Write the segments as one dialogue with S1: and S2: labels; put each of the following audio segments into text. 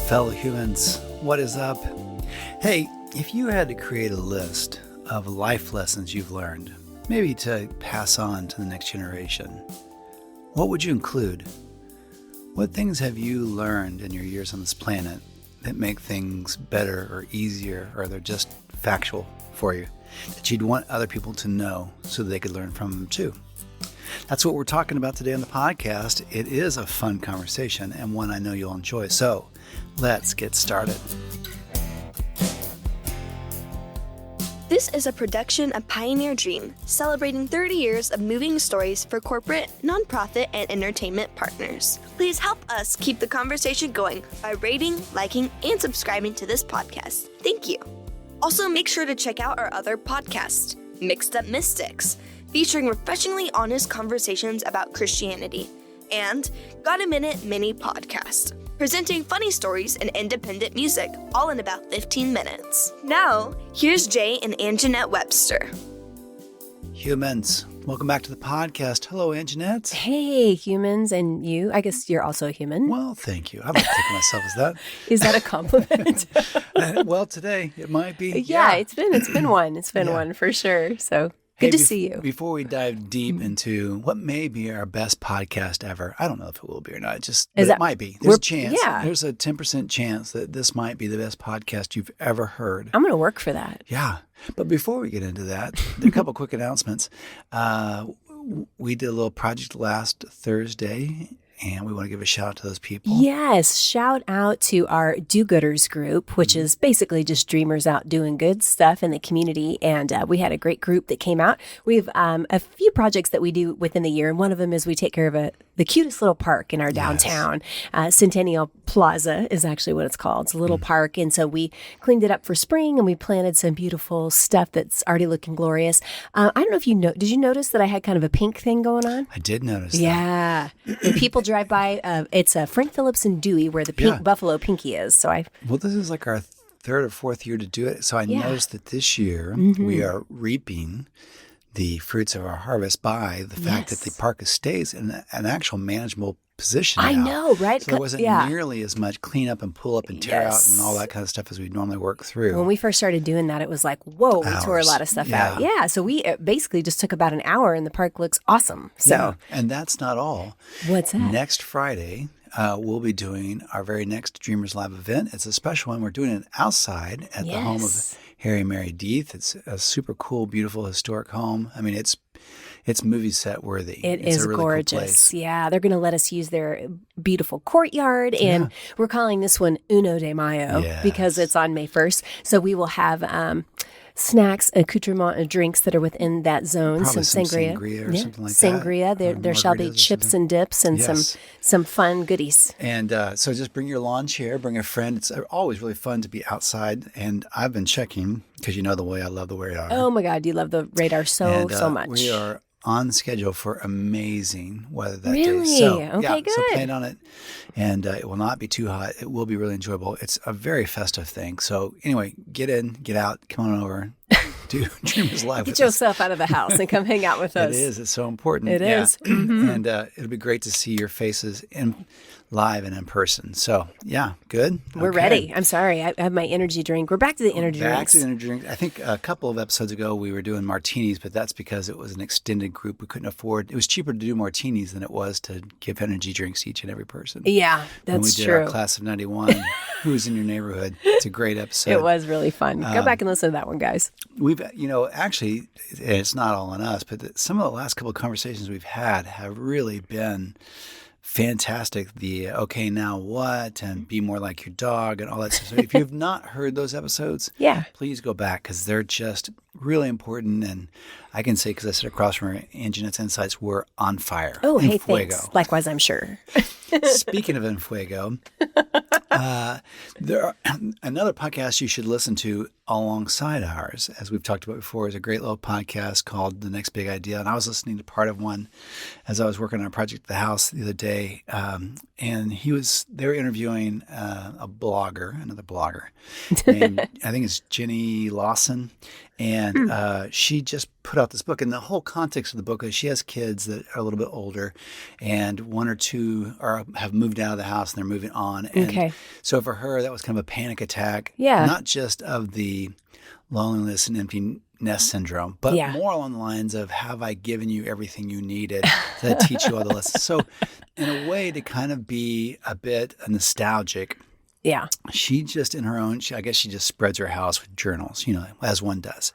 S1: fellow humans, what is up? Hey, if you had to create a list of life lessons you've learned, maybe to pass on to the next generation, what would you include? What things have you learned in your years on this planet that make things better or easier, or they're just factual for you, that you'd want other people to know so that they could learn from them too? That's what we're talking about today on the podcast. It is a fun conversation and one I know you'll enjoy. So let's get started.
S2: This is a production of Pioneer Dream, celebrating 30 years of moving stories for corporate, nonprofit, and entertainment partners. Please help us keep the conversation going by rating, liking, and subscribing to this podcast. Thank you. Also, make sure to check out our other podcast, Mixed Up Mystics, featuring refreshingly honest conversations about Christianity, and Got a Minute mini podcast, presenting funny stories and independent music, all in about 15 minutes. Now, here's Jay and Anjanette Webster.
S1: Humans, welcome back to the podcast. Hello, Anjanette.
S3: Hey, humans, and you. I guess you're also a human.
S1: Well, thank you. I'm not taking myself as that.
S3: Is that a compliment?
S1: Well, today it might be.
S3: Yeah, it's been one. It's been one for sure. So good to see you.
S1: Before we dive deep into what may be our best podcast ever, I don't know if it will be or not. It might be. There's a chance.
S3: Yeah.
S1: There's a 10% chance that this might be the best podcast you've ever heard.
S3: I'm going to work for that.
S1: Yeah. But before we get into that, there are a couple quick announcements. We did a little project last Thursday, and we want to give a shout out to those people.
S3: Yes. Shout out to our do-gooders group, which is basically just dreamers out doing good stuff in the community. And we had a great group that came out. We have a few projects that we do within the year. And one of them is we take care of the cutest little park in our downtown. Centennial Plaza is actually what it's called. It's a little park. And so we cleaned it up for spring and we planted some beautiful stuff that's already looking glorious. I don't know if you know, did you notice that I had kind of a pink thing going on?
S1: I did notice that.
S3: Yeah. When people drive by, it's Frank Phillips and Dewey where the pink Buffalo Pinky is.
S1: Well, this is like our third or fourth year to do it. So I noticed that this year we are reaping the fruits of our harvest by the fact that the park stays in an actual manageable position now.
S3: I know, right?
S1: So there wasn't nearly as much clean up and pull up and tear out and all that kind of stuff as we normally work through.
S3: When we first started doing that, it was like, whoa, we tore a lot of stuff out. Yeah, so we basically just took about an hour and the park looks awesome. So,
S1: and that's not all.
S3: What's that?
S1: Next Friday, we'll be doing our very next Dreamers Live event. It's a special one. We're doing it outside at the home of Harry and Mary Deeth. It's a super cool, beautiful, historic home. I mean, it's movie set worthy.
S3: It's
S1: a really
S3: gorgeous.
S1: Cool place.
S3: Yeah, they're going to let us use their beautiful courtyard. And we're calling this one Uno de Mayo because it's on May 1st. So we will have snacks, accoutrement, and drinks that are within that zone.
S1: Probably
S3: some sangria
S1: or something like
S3: sangria.
S1: that.
S3: There shall be chips and dips and some fun goodies.
S1: And so just bring your lawn chair, bring a friend. It's always really fun to be outside. And I've been checking because you know the way I love the radar.
S3: Oh my God, you love the radar so much.
S1: We are on schedule for amazing weather that day.
S3: Really?
S1: So,
S3: okay, good.
S1: So plan on it. And it will not be too hot. It will be really enjoyable. It's a very festive thing. So anyway, get in, get out, come on over. Do Dreamers Live.
S3: Get yourself out of the house and come hang out with us.
S1: It is. It's so important.
S3: It is.
S1: And it'll be great to see your faces live and in person. So, good.
S3: We're ready. I'm sorry. I have my energy drink. We're back to the energy drinks.
S1: Back to the energy drink. I think a couple of episodes ago we were doing martinis, but that's because it was an extended group. We couldn't afford. It was cheaper to do martinis than it was to give energy drinks to each and every person.
S3: Yeah, that's
S1: when we did
S3: true.
S1: Our class of 91, Who's in Your Neighborhood? It's a great episode.
S3: It was really fun. Go back and listen to that one, guys.
S1: We've, actually, it's not all on us, but some of the last couple of conversations we've had have really been fantastic. The okay, now what? And be more like your dog and all that stuff. So if you've not heard those episodes, please go back because they're just really important. And I can say, because I sit across from her, Anjanette's insights were on fire.
S3: Oh, hey, thanks. Likewise, I'm sure.
S1: Speaking of En Fuego, there are another podcast you should listen to alongside ours, as we've talked about before, is a great little podcast called The Next Big Idea. And I was listening to part of one as I was working on a project at the house the other day. And they were interviewing another blogger named, I think it's Jenny Lawson. And she just put out this book. And the whole context of the book is she has kids that are a little bit older, and one or two have moved out of the house and they're moving on. And
S3: Okay.
S1: so for her, that was kind of a panic attack,
S3: Yeah.
S1: not just of the loneliness and empty nest syndrome, but
S3: Yeah.
S1: more along the lines of, have I given you everything you needed to teach you all the lessons? So in a way, to kind of be a bit nostalgic,
S3: Yeah.
S1: she just in her own, I guess she just spreads her house with journals, as one does.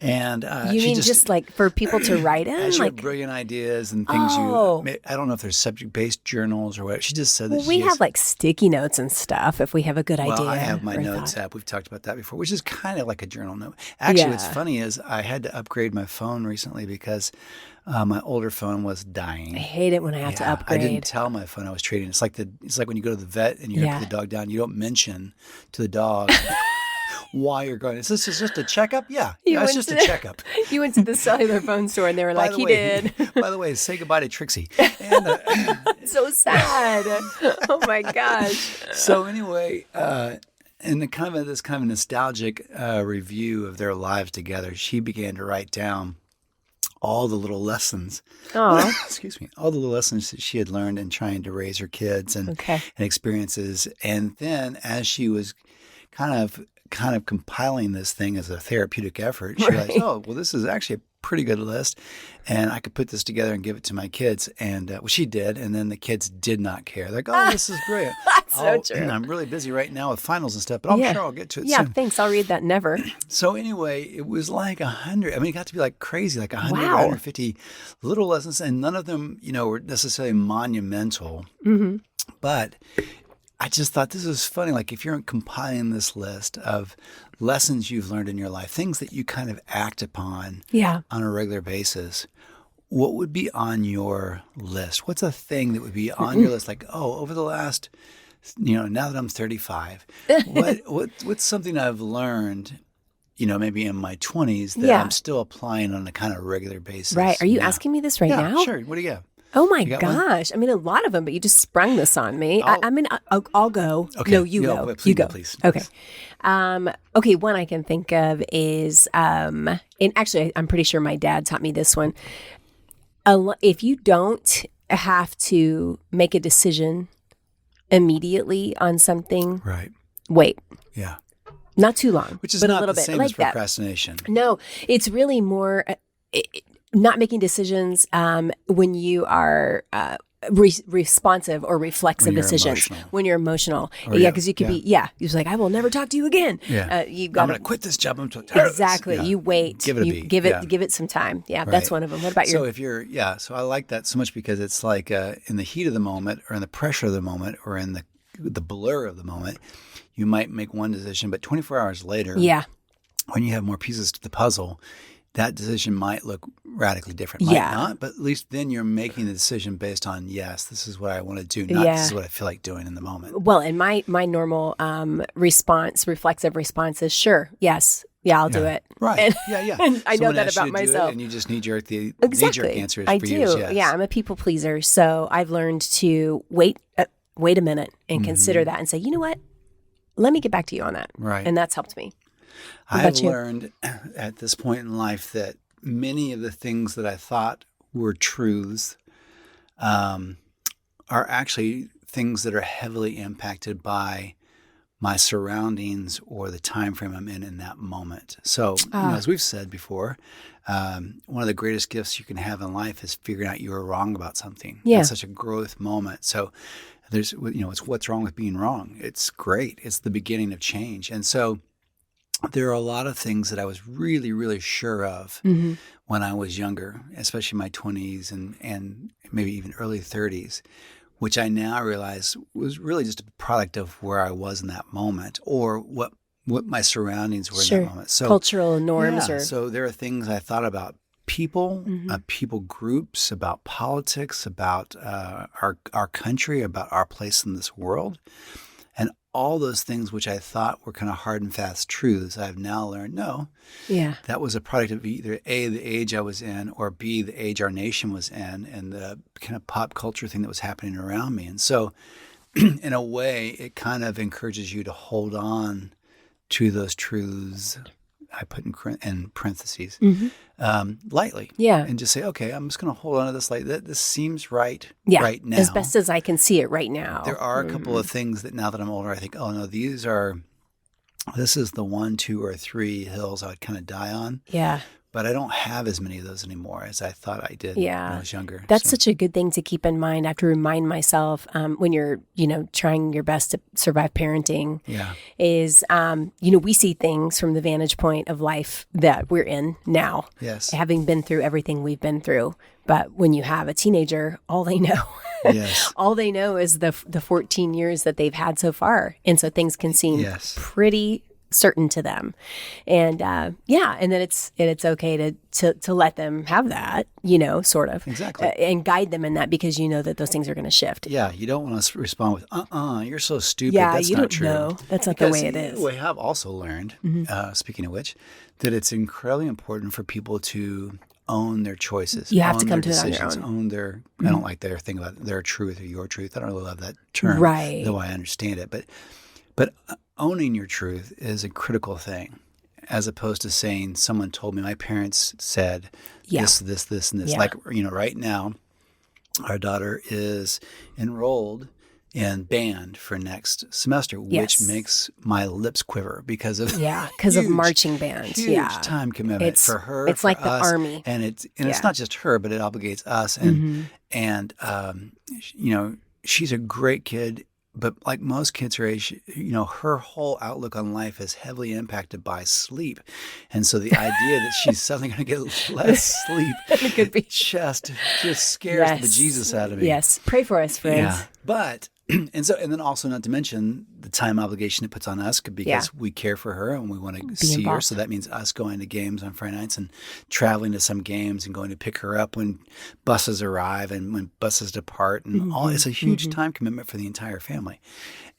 S1: And
S3: You
S1: she
S3: mean just like for people to write in?
S1: has
S3: Like,
S1: brilliant ideas and things
S3: Oh.
S1: I don't know if there's subject-based journals or what. She just said that
S3: well, we have like sticky notes and stuff if we have a good idea.
S1: Well, I have my
S3: or
S1: notes
S3: thought.
S1: app. We've talked about that before, which is kind of like a journal note. Actually, what's
S3: Yeah.
S1: funny is I had to upgrade my phone recently because my older phone was dying.
S3: I hate it when I have to
S1: Yeah,
S3: upgrade.
S1: I didn't tell my phone I was trading. It's like when you go to the vet and you have to
S3: Yeah.
S1: put the dog down. You don't mention to the dog why you're going. Is this just a checkup? Yeah,
S3: You
S1: it's
S3: went
S1: just a
S3: to-
S1: checkup.
S3: You went to the cellular phone store and they were
S1: By
S3: like,
S1: the
S3: he
S1: way-
S3: did.
S1: By the way, say goodbye to Trixie. And,
S3: So sad. Oh my gosh.
S1: so anyway, in this kind of nostalgic review of their lives together, she began to write down all the little lessons.
S3: Oh,
S1: Excuse me, all the little lessons that she had learned in trying to raise her kids and
S3: okay.
S1: experiences. And then, as she was kind of compiling this thing as a therapeutic effort, she realized, oh, well, this is actually a pretty good list, and I could put this together and give it to my kids. And well, she did, and then the kids did not care. They're like, oh, this is great.
S3: That's so true.
S1: I'm really busy right now with finals and stuff, but I'm
S3: Yeah.
S1: sure I'll get to it
S3: Yeah,
S1: soon.
S3: thanks. I'll read that never.
S1: So anyway, it was like 100. I mean, it got to be like crazy, like 100,
S3: Wow.
S1: 150 little lessons, and none of them, were necessarily monumental.
S3: Mm-hmm.
S1: But I just thought this was funny. Like, if you're compiling this list of lessons you've learned in your life, things that you kind of act upon
S3: Yeah.
S1: on a regular basis, what would be on your list? What's a thing that would be on your list? Like, oh, over the last, now that I'm 35, what's something I've learned, maybe in my 20s that
S3: Yeah.
S1: I'm still applying on a kind of regular basis?
S3: Right. Are you
S1: now?
S3: asking me this right
S1: Yeah,
S3: now?
S1: sure. What do you got?
S3: Oh my
S1: You got one?
S3: gosh. I mean, a lot of them, but you just sprung this on me. I'll go.
S1: Okay.
S3: No, you
S1: No,
S3: go.
S1: please,
S3: You go.
S1: please.
S3: Okay. Okay. One I can think of is, and actually, I'm pretty sure my dad taught me this one. If you don't have to make a decision immediately on something,
S1: Right.
S3: wait.
S1: Yeah.
S3: Not too long,
S1: Which is
S3: but
S1: not
S3: a little
S1: the
S3: bit
S1: same
S3: like
S1: as
S3: that.
S1: procrastination.
S3: No, it's really more not making decisions when you are responsive or reflexive
S1: When you're
S3: decisions
S1: emotional.
S3: when you're emotional.
S1: Or
S3: yeah,
S1: yeah,
S3: because you could
S1: yeah.
S3: be, you're like, I will never talk to you again.
S1: Yeah.
S3: You've
S1: I'm
S3: got
S1: going to quit this job.
S3: Exactly.
S1: Yeah.
S3: You wait.
S1: Give it a
S3: you
S1: beat.
S3: Give it.
S1: Yeah.
S3: Give it some time. Yeah, that's
S1: Right.
S3: one of them. What about
S1: So
S3: your?
S1: if you're, so I like that so much because it's like in the heat of the moment or in the pressure of the moment or in the blur of the moment, you might make one decision, but 24 hours later,
S3: Yeah.
S1: when you have more pieces to the puzzle, that decision might look radically different. Might
S3: Yeah.
S1: not, but at least then you're making the decision based on, yes, this is what I want to do, not
S3: Yeah.
S1: this is what I feel like doing in the moment.
S3: Well, and my normal reflexive response is sure, yes, yeah, I'll do
S1: Yeah.
S3: it.
S1: Right.
S3: And-
S1: yeah.
S3: and I know
S1: Someone
S3: that
S1: asks you
S3: about
S1: to do it,
S3: myself.
S1: and you just knee-jerk, the
S3: Exactly.
S1: knee-jerk answer is
S3: I
S1: for
S3: do.
S1: you is yes.
S3: Yeah, I'm a people pleaser, so I've learned to wait a minute and consider
S1: Mm-hmm.
S3: that and say, you know what? Let me get back to you on that.
S1: Right.
S3: And that's helped me. What
S1: I've
S3: about you?
S1: learned at this point in life that many of the things that I thought were truths are actually things that are heavily impacted by my surroundings or the time frame I'm in that moment. So, as we've said before, one of the greatest gifts you can have in life is figuring out you were wrong about something.
S3: Yeah.
S1: That's such a growth moment. So there's, it's what's wrong with being wrong. It's great. It's the beginning of change. And so there are a lot of things that I was really, really sure of when I was younger, especially my 20s and maybe even early 30s, which I now realize was really just a product of where I was in that moment or what my surroundings were in that moment. So
S3: Cultural norms
S1: yeah,
S3: or
S1: so there are things I thought about people, people groups, about politics, about our country, about our place in this world. And all those things which I thought were kind of hard and fast truths, I've now learned, no,
S3: yeah.
S1: that was a product of either A, the age I was in, or B, the age our nation was in, and the kind of pop culture thing that was happening around me. And so in a way, it kind of encourages you to hold on to those truths I put in parentheses, lightly.
S3: Yeah.
S1: And just say, okay, I'm just going to hold on to this like that. This seems right right now.
S3: As best as I can see it right now.
S1: There are a couple of things that now that I'm older, I think, oh no, this is the 1, 2, or 3 hills I would kind of die on.
S3: Yeah.
S1: But I don't have as many of those anymore as I thought I did when I was younger.
S3: That's such a good thing to keep in mind. I have to remind myself when you're, trying your best to survive parenting is, we see things from the vantage point of life that we're in now.
S1: Yes.
S3: Having been through everything we've been through. But when you have a teenager, all they know, all they know is the 14 years that they've had so far. And so things can seem pretty certain to them. And and then it's okay to let them have that, sort of.
S1: Exactly.
S3: And guide them in that because you know that those things are going to shift.
S1: Yeah, you don't want to respond with, you're so stupid.
S3: Yeah,
S1: that's
S3: you
S1: not
S3: don't
S1: true.
S3: know. That's not the way it is.
S1: We have also learned, speaking of which, that it's incredibly important for people to own their choices.
S3: You have to
S1: own
S3: come
S1: their
S3: to it on
S1: decisions,
S3: your own.
S1: own their, I don't like their thing about their truth or your truth. I don't really love that term,
S3: Right.
S1: though I understand it. But owning your truth is a critical thing, as opposed to saying, someone told me, my parents said this, and this.
S3: Yeah.
S1: Like, right now, our daughter is enrolled in band for next semester, which makes my lips quiver because of
S3: of marching band.
S1: Huge time commitment for her.
S3: It's
S1: for
S3: like
S1: us,
S3: the army,
S1: and it's not just her, but it obligates us. And she's a great kid. But like most kids her age, her whole outlook on life is heavily impacted by sleep. And so the idea that she's suddenly going to get less sleep
S3: could be.
S1: just scares the bejesus out of me.
S3: Yes. Pray for us, friends.
S1: Yeah. But, and then also not to mention the time obligation it puts on us because we care for her and we want to see her. So that means us going to games on Friday nights and traveling to some games and going to pick her up when buses arrive and when buses depart and all. It's a huge time commitment for the entire family.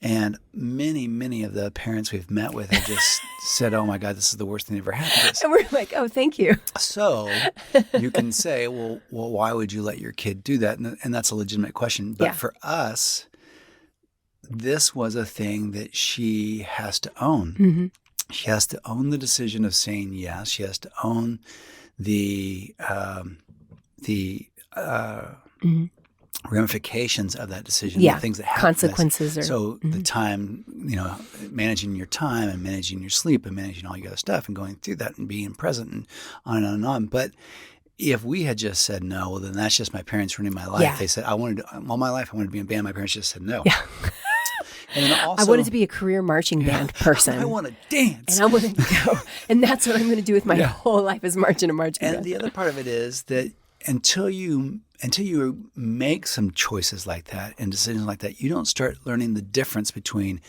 S1: And many of the parents we've met with have just said, oh my God, this is the worst thing that ever happened to us.
S3: And we're like, oh, thank you.
S1: So you can say, well, why would you let your kid do that? And that's a legitimate question. But for us, this was a thing that she has to own. She has to own the decision of saying yes. She has to own the ramifications of that decision, the things that happen.
S3: Consequences.
S1: The time, managing your time and managing your sleep and managing all your other stuff and going through that and being present and on and on and on. But if we had just said no, well, then that's just my parents ruining my life.
S3: Yeah.
S1: They said, all my life I wanted to be in band. My parents just said no.
S3: Yeah.
S1: And then also,
S3: I wanted to be a career marching band person.
S1: I want to dance.
S3: And I wanted to go. And that's what I'm going to do with my whole life is march in a marching band.
S1: And the other part of it is that until you make some choices like that and decisions like that, you don't start learning the difference between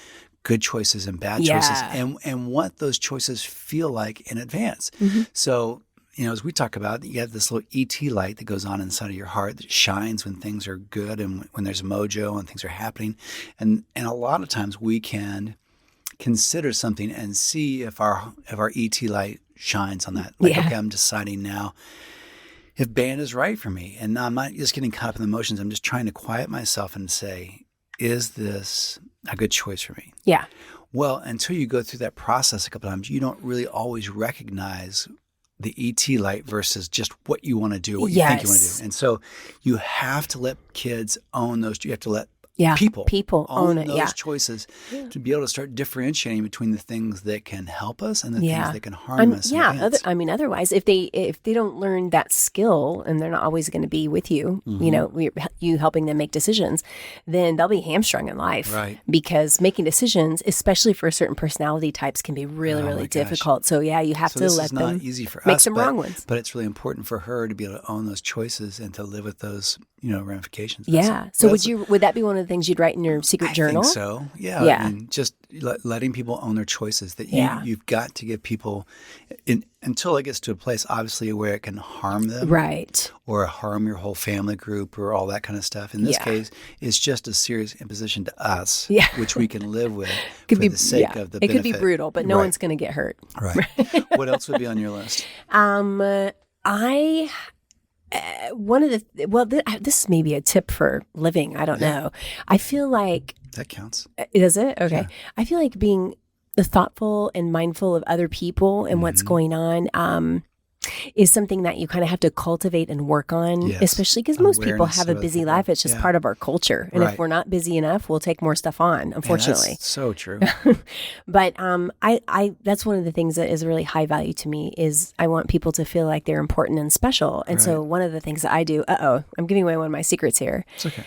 S1: good choices and bad choices and what those choices feel like in advance. So, as we talk about, you have this little ET light that goes on inside of your heart that shines when things are good and when there's mojo and things are happening. And a lot of times we can consider something and see if our ET light shines on that. Like, okay, I'm deciding now if band is right for me. And I'm not just getting caught up in the emotions. I'm just trying to quiet myself and say, is this a good choice for me?
S3: Yeah.
S1: Well, until you go through that process a couple of times, you don't really always recognize the ET light versus just what you want to do, what you think you want to do. And so you have to let kids own those. You have to let people own those choices to be able to start differentiating between the things that can help us and the things that can harm us.
S3: Otherwise, if they don't learn that skill and they're not always going to be with you, you helping them make decisions, then they'll be hamstrung in life.
S1: Right.
S3: Because making decisions, especially for certain personality types, can be really difficult. So you have to let them
S1: not easy for
S3: make
S1: us,
S3: some wrong ones.
S1: But it's really important for her to be able to own those choices and to live with those ramifications.
S3: Yeah. So would that be one of the things you'd write in your secret journal?
S1: I think so. Yeah. I mean, just letting people own their choices. That you've got to give people until it gets to a place, obviously, where it can harm them,
S3: right,
S1: or harm your whole family group, or all that kind of stuff. In this case, it's just a serious imposition to us, which we can live with for the sake of the benefit.
S3: It could be brutal, but no one's going to get hurt.
S1: Right. What else would be on your list?
S3: This may be a tip for living. I don't know. I feel like
S1: that counts.
S3: Does it? Okay.
S1: Yeah.
S3: I feel like being thoughtful and mindful of other people and what's going on is something that you kind of have to cultivate and work on,
S1: Yes.
S3: especially because most people
S1: Awareness
S3: have
S1: of
S3: a
S1: other
S3: busy
S1: people.
S3: life. It's just
S1: Yeah.
S3: part of our culture. And
S1: Right.
S3: if we're not busy enough, we'll take more stuff on,
S1: And
S3: unfortunately.
S1: that's so true.
S3: But I that's one of the things that is really high value to me is I want people to feel like they're important and special. And so one of the things that I do, I'm giving away one of my secrets here,
S1: It's okay.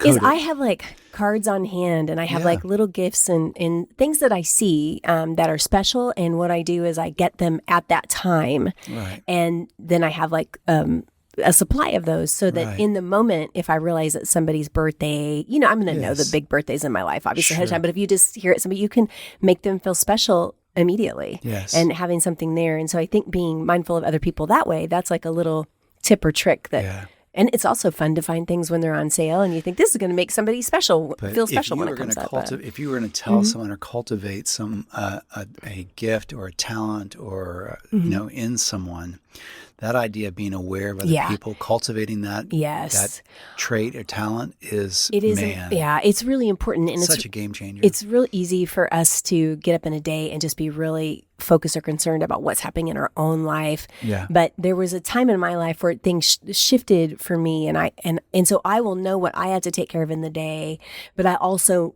S3: is
S1: Code it.
S3: I have like cards on hand and I have
S1: Yeah.
S3: like little gifts and things that I see that are special. And what I do is I get them at that time.
S1: Right.
S3: And then I have like a supply of those so that
S1: Right.
S3: in the moment, if I realize that somebody's birthday, I'm going to know the
S1: Yes.
S3: big birthdays in my life, obviously ahead of
S1: Sure.
S3: time. But if you just hear it, somebody, you can make them feel special immediately.
S1: Yes.
S3: And having something there. And so I think being mindful of other people that way, that's like a little tip or trick that.
S1: Yeah.
S3: And it's also fun to find things when they're on sale, and you think this is going to make somebody special
S1: But
S3: feel special
S1: if you
S3: when
S1: were
S3: it comes
S1: gonna
S3: up.
S1: if you were going to tell someone or cultivate some a gift or a talent or in someone, that idea of being aware of other
S3: Yeah.
S1: people, cultivating that
S3: Yes.
S1: that trait or talent is
S3: It is,
S1: man,
S3: yeah, it's really important, and
S1: such
S3: it's
S1: a game changer.
S3: it's real easy for us to get up in a day and just be really focused or concerned about what's happening in our own life.
S1: Yeah.
S3: But there was a time in my life where things shifted for me, and so I will know what I had to take care of in the day, but I also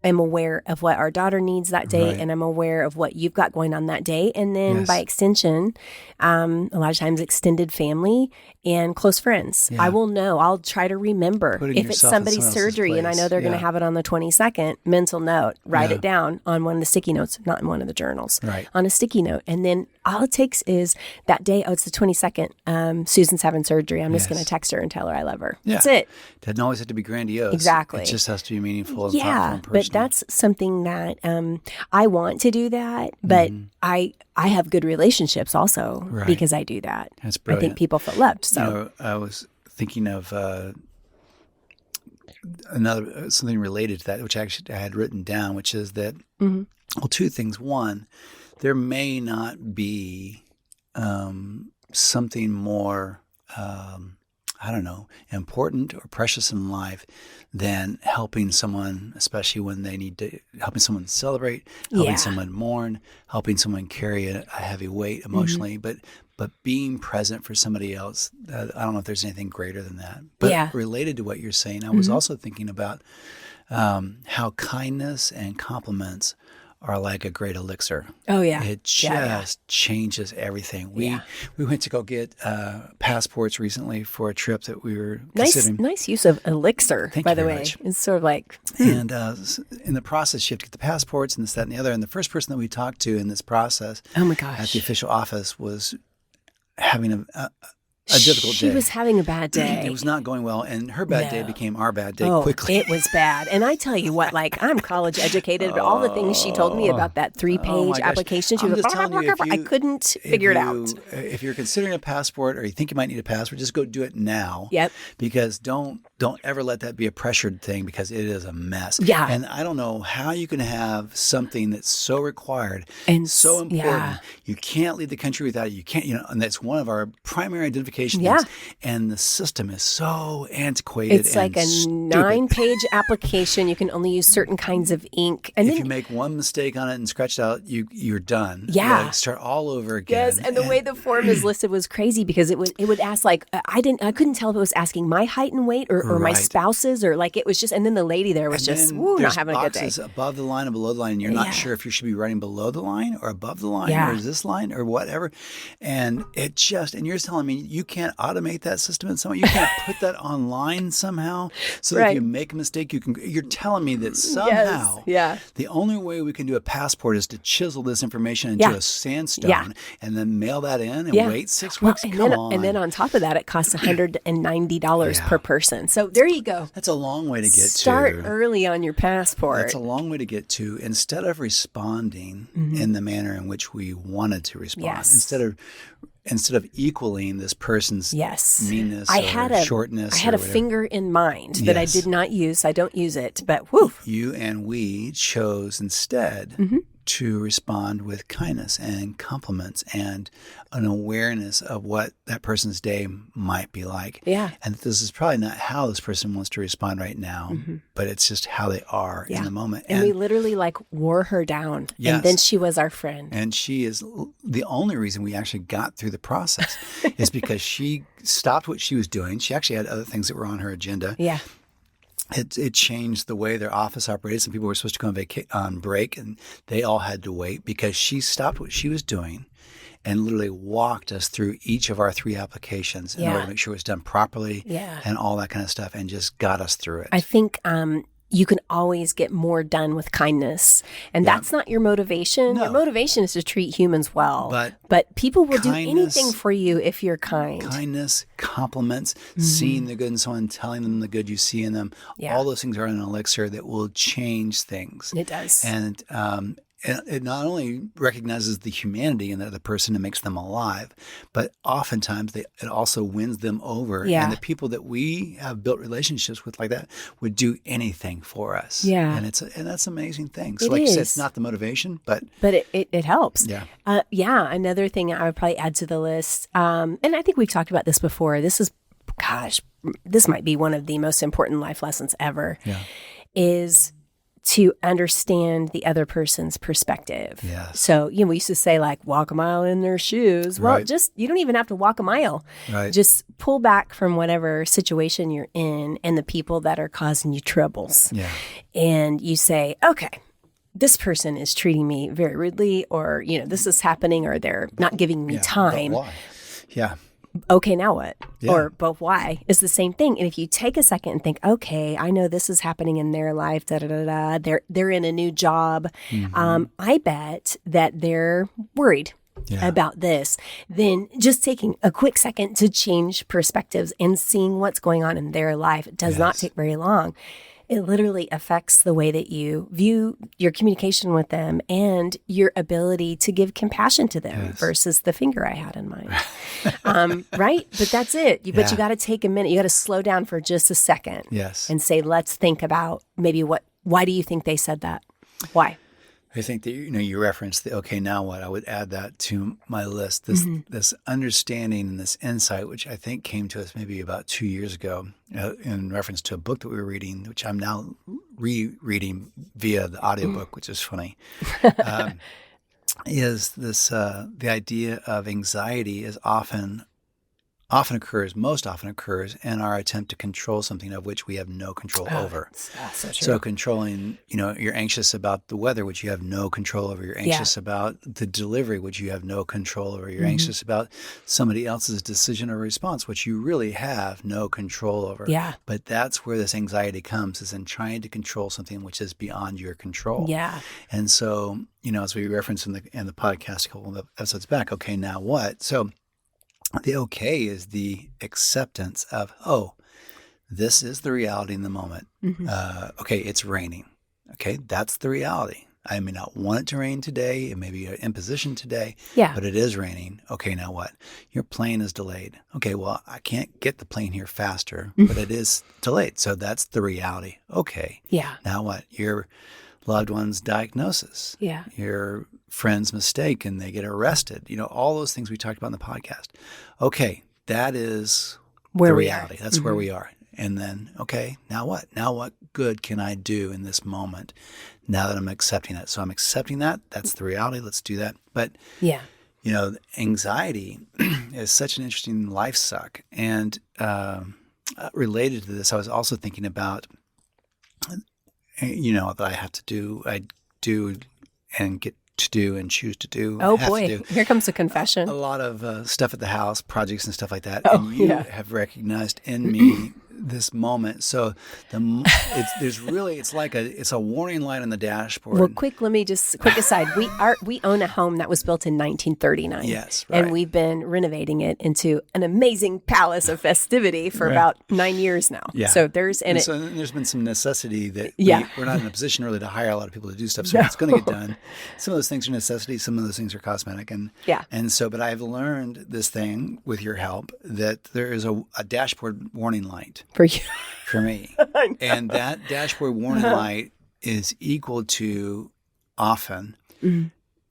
S3: am aware of what our daughter needs that day,
S1: Right.
S3: and I'm aware of what you've got going on that day. And then
S1: Yes.
S3: by extension, a lot of times extended family and close friends.
S1: Yeah.
S3: I will know. I'll try to remember
S1: Putting
S3: if it's
S1: yourself in
S3: somebody's
S1: someone else's
S3: surgery and I
S1: place.
S3: know they're going to
S1: Yeah.
S3: have it on the 22nd, mental note, write
S1: Yeah.
S3: it down on one of the sticky notes, not in one of the journals,
S1: Right.
S3: on a sticky note. And then all it takes is that day, it's the 22nd, Susan's having surgery. I'm just
S1: Yes.
S3: going to text her and tell her I love her.
S1: Yeah.
S3: That's it.
S1: Doesn't always have to be grandiose.
S3: Exactly.
S1: It just has to be meaningful and thoughtful
S3: Yeah,
S1: and
S3: but
S1: personal.
S3: that's something that I want to do that, but I have good relationships also
S1: Mm-hmm. Right.
S3: because I do that.
S1: That's
S3: I
S1: brilliant.
S3: think people feel loved. So
S1: You know, I was thinking of something related to that, which actually I had written down, which is that
S3: Mhm.
S1: well, two things. One, there may not be something more I don't know, important or precious in life than helping someone, especially when they need to, helping someone celebrate, helping
S3: Yeah.
S1: someone mourn, helping someone carry a heavy weight emotionally, but being present for somebody else. I don't know if there's anything greater than that. But
S3: Yeah.
S1: related to what you're saying, I was also thinking about how kindness and compliments are like a great elixir.
S3: Oh, yeah.
S1: It just
S3: Yeah,
S1: changes everything.
S3: Yeah.
S1: We went to go get passports recently for a trip that we were
S3: Nice,
S1: considering.
S3: nice use of elixir,
S1: Thank
S3: by
S1: you
S3: the
S1: very
S3: way.
S1: much.
S3: It's sort of like,
S1: And in the process, you have to get the passports and this, that, and the other. And the first person that we talked to in this process
S3: oh my
S1: at
S3: gosh.
S1: the official office was having a difficult
S3: She
S1: day.
S3: was having a bad day.
S1: It was not going well, and her bad day
S3: No.
S1: became our bad day
S3: Oh,
S1: quickly.
S3: it was bad. And I tell you what, like, I'm college educated, but all the things she told me about that 3-page
S1: Oh my gosh.
S3: application, she
S1: I'm
S3: was
S1: just telling you, if
S3: I
S1: you-
S3: couldn't
S1: If
S3: figure it
S1: you-
S3: out.
S1: If you're considering a passport or you think you might need a passport, just go do it now.
S3: Yep.
S1: Because don't ever let that be a pressured thing because it is a mess.
S3: Yeah.
S1: And I don't know how you can have something that's so required
S3: And
S1: so important.
S3: yeah.
S1: You can't leave the country without it. You can't, and that's one of our primary identification
S3: Yeah.
S1: things. And the system is so antiquated.
S3: It's like
S1: and
S3: a
S1: stupid.
S3: 9-page application. You can only use certain kinds of ink. And
S1: If
S3: then
S1: you make one mistake on it and scratch it out, you're done. You
S3: Yeah.
S1: gotta start all over again.
S3: yes, and the way the form is listed was crazy because it would ask like I couldn't tell if it was asking my height and weight or my
S1: Right.
S3: spouse's or like it was just and then the lady there was
S1: And
S3: just
S1: then
S3: not
S1: there's
S3: having a good day.
S1: boxes above the line and below the line, and you're not
S3: Yeah.
S1: sure if you should be writing below the line or above the line
S3: Yeah.
S1: or is this line or whatever. And and you're telling me you can't automate that system in some way. You can't put that online somehow so that if
S3: Right.
S1: you make a mistake, you're telling me that somehow
S3: Yeah.
S1: the only way we can do a passport is to chisel this information into
S3: Yeah.
S1: a sandstone
S3: Yeah.
S1: and then mail that in and
S3: Yeah.
S1: wait 6
S3: Well,
S1: weeks.
S3: and
S1: Come
S3: then,
S1: on.
S3: and then on top of that, it costs $190
S1: Yeah.
S3: per person. So there you go.
S1: That's a long way to get
S3: Start
S1: to.
S3: early on your passport.
S1: That's a long way to get to. Instead of responding in the manner in which we wanted to respond,
S3: Yes.
S1: instead of equaling this person's
S3: Yes.
S1: meanness
S3: I
S1: or
S3: had a
S1: shortness,
S3: I had
S1: or
S3: a
S1: whatever.
S3: finger in mind that I
S1: Yes.
S3: did not use. I don't use it, but whew.
S1: You and we chose instead to respond with kindness and compliments and an awareness of what that person's day might be like.
S3: Yeah.
S1: And this is probably not how this person wants to respond right now, but it's just how they are in the moment.
S3: And we literally like wore her down.
S1: Yes.
S3: And then she was our friend.
S1: And she is the only reason we actually got through the process is because she stopped what she was doing. She actually had other things that were on her agenda.
S3: Yeah.
S1: It changed the way their office operated. Some people were supposed to go on break, and they all had to wait because she stopped what she was doing and literally walked us through each of our 3 applications in order to make sure it was done properly and all that kind of stuff, and just got us through it.
S3: I think you can always get more done with kindness. And that's not your motivation.
S1: No.
S3: Your motivation is to treat humans well.
S1: But
S3: people will do
S1: kindness-
S3: anything for you if you're kind.
S1: Kindness, compliments, seeing the good in someone, telling them the good you see in them.
S3: Yeah.
S1: All those things are an elixir that will change things.
S3: It does.
S1: And it not only recognizes the humanity in the other person and makes them alive, but oftentimes it also wins them over.
S3: Yeah.
S1: And the people that we have built relationships with like that would do anything for us.
S3: Yeah.
S1: And that's an amazing thing. So
S3: It
S1: like you said,
S3: is.
S1: it's not the motivation, but
S3: it helps.
S1: Yeah.
S3: Another thing I would probably add to the list, and I think we've talked about this before. This might be one of the most important life lessons ever.
S1: Yeah.
S3: Is to understand the other person's perspective.
S1: Yes.
S3: So, we used to say like walk a mile in their shoes. Well,
S1: Right.
S3: you don't even have to walk a mile.
S1: Right.
S3: Just pull back from whatever situation you're in and the people that are causing you troubles.
S1: Yeah.
S3: And you say, okay, this person is treating me very rudely, or, this is happening, or they're not giving me
S1: But
S3: time.
S1: why? Yeah.
S3: Okay, now what?
S1: Yeah.
S3: But why? It's the same thing. And if you take a second and think, okay, I know this is happening in their life, they're in a new job. I bet that they're worried about this. Then just taking a quick second to change perspectives and seeing what's going on in their life, it does not take very long. It literally affects the way that you view your communication with them and your ability to give compassion to them versus the finger I had in mind. Right? But that's it. But you got to take a minute. You got to slow down for just a second.
S1: Yes.
S3: And say, let's think about maybe why do you think they said that? Why?
S1: I think that you referenced the okay, now what? I would add that to my list. This understanding and this insight, which I think came to us maybe about 2 years ago, in reference to a book that we were reading, which I'm now rereading via the audiobook, which is funny. Is this the idea of anxiety is most often occurs in our attempt to control something of which we have no control over.
S3: So true.
S1: So controlling, you're anxious about the weather, which you have no control over. You're anxious about the delivery, which you have no control over. You're anxious about somebody else's decision or response, which you really have no control over.
S3: Yeah.
S1: But that's where this anxiety comes, is in trying to control something which is beyond your control.
S3: Yeah.
S1: And so, as we referenced in the podcast a couple of episodes back, okay, now what? So the okay is the acceptance of, this is the reality in the moment. Okay, it's raining. Okay, that's the reality. I may not want it to rain today. It may be an imposition today, but it is raining. Okay, now what? Your plane is delayed. Okay, well, I can't get the plane here faster, but it is delayed. So that's the reality. Okay.
S3: Yeah.
S1: Now what? Your loved one's diagnosis.
S3: Yeah.
S1: Your friend's mistake and they get arrested. All those things we talked about in the podcast. Okay, that is the reality. That's where we are. And then, okay, now what? Now what good can I do in this moment now that I'm accepting it? So I'm accepting that. That's the reality. Let's do that. But, anxiety is such an interesting life suck. And related to this, I was also thinking about, that I do and get to do and choose to do.
S3: Oh boy, here comes a confession.
S1: A lot of stuff at the house, projects and stuff like that.
S3: Oh,
S1: and you have recognized in me this moment. So it's a warning light on the dashboard.
S3: Well, quick aside. We own a home that was built in 1939.
S1: Yes, right.
S3: And we've been renovating it into an amazing palace of festivity for about 9 years now.
S1: Yeah.
S3: So there's
S1: been some necessity that we're not in a position really to hire a lot of people to do stuff. So it's going to get done. Some of those things are necessity. Some of those things are cosmetic. But I've learned this thing with your help that there is a dashboard warning light.
S3: For you.
S1: For me. And that dashboard warning light is equal to often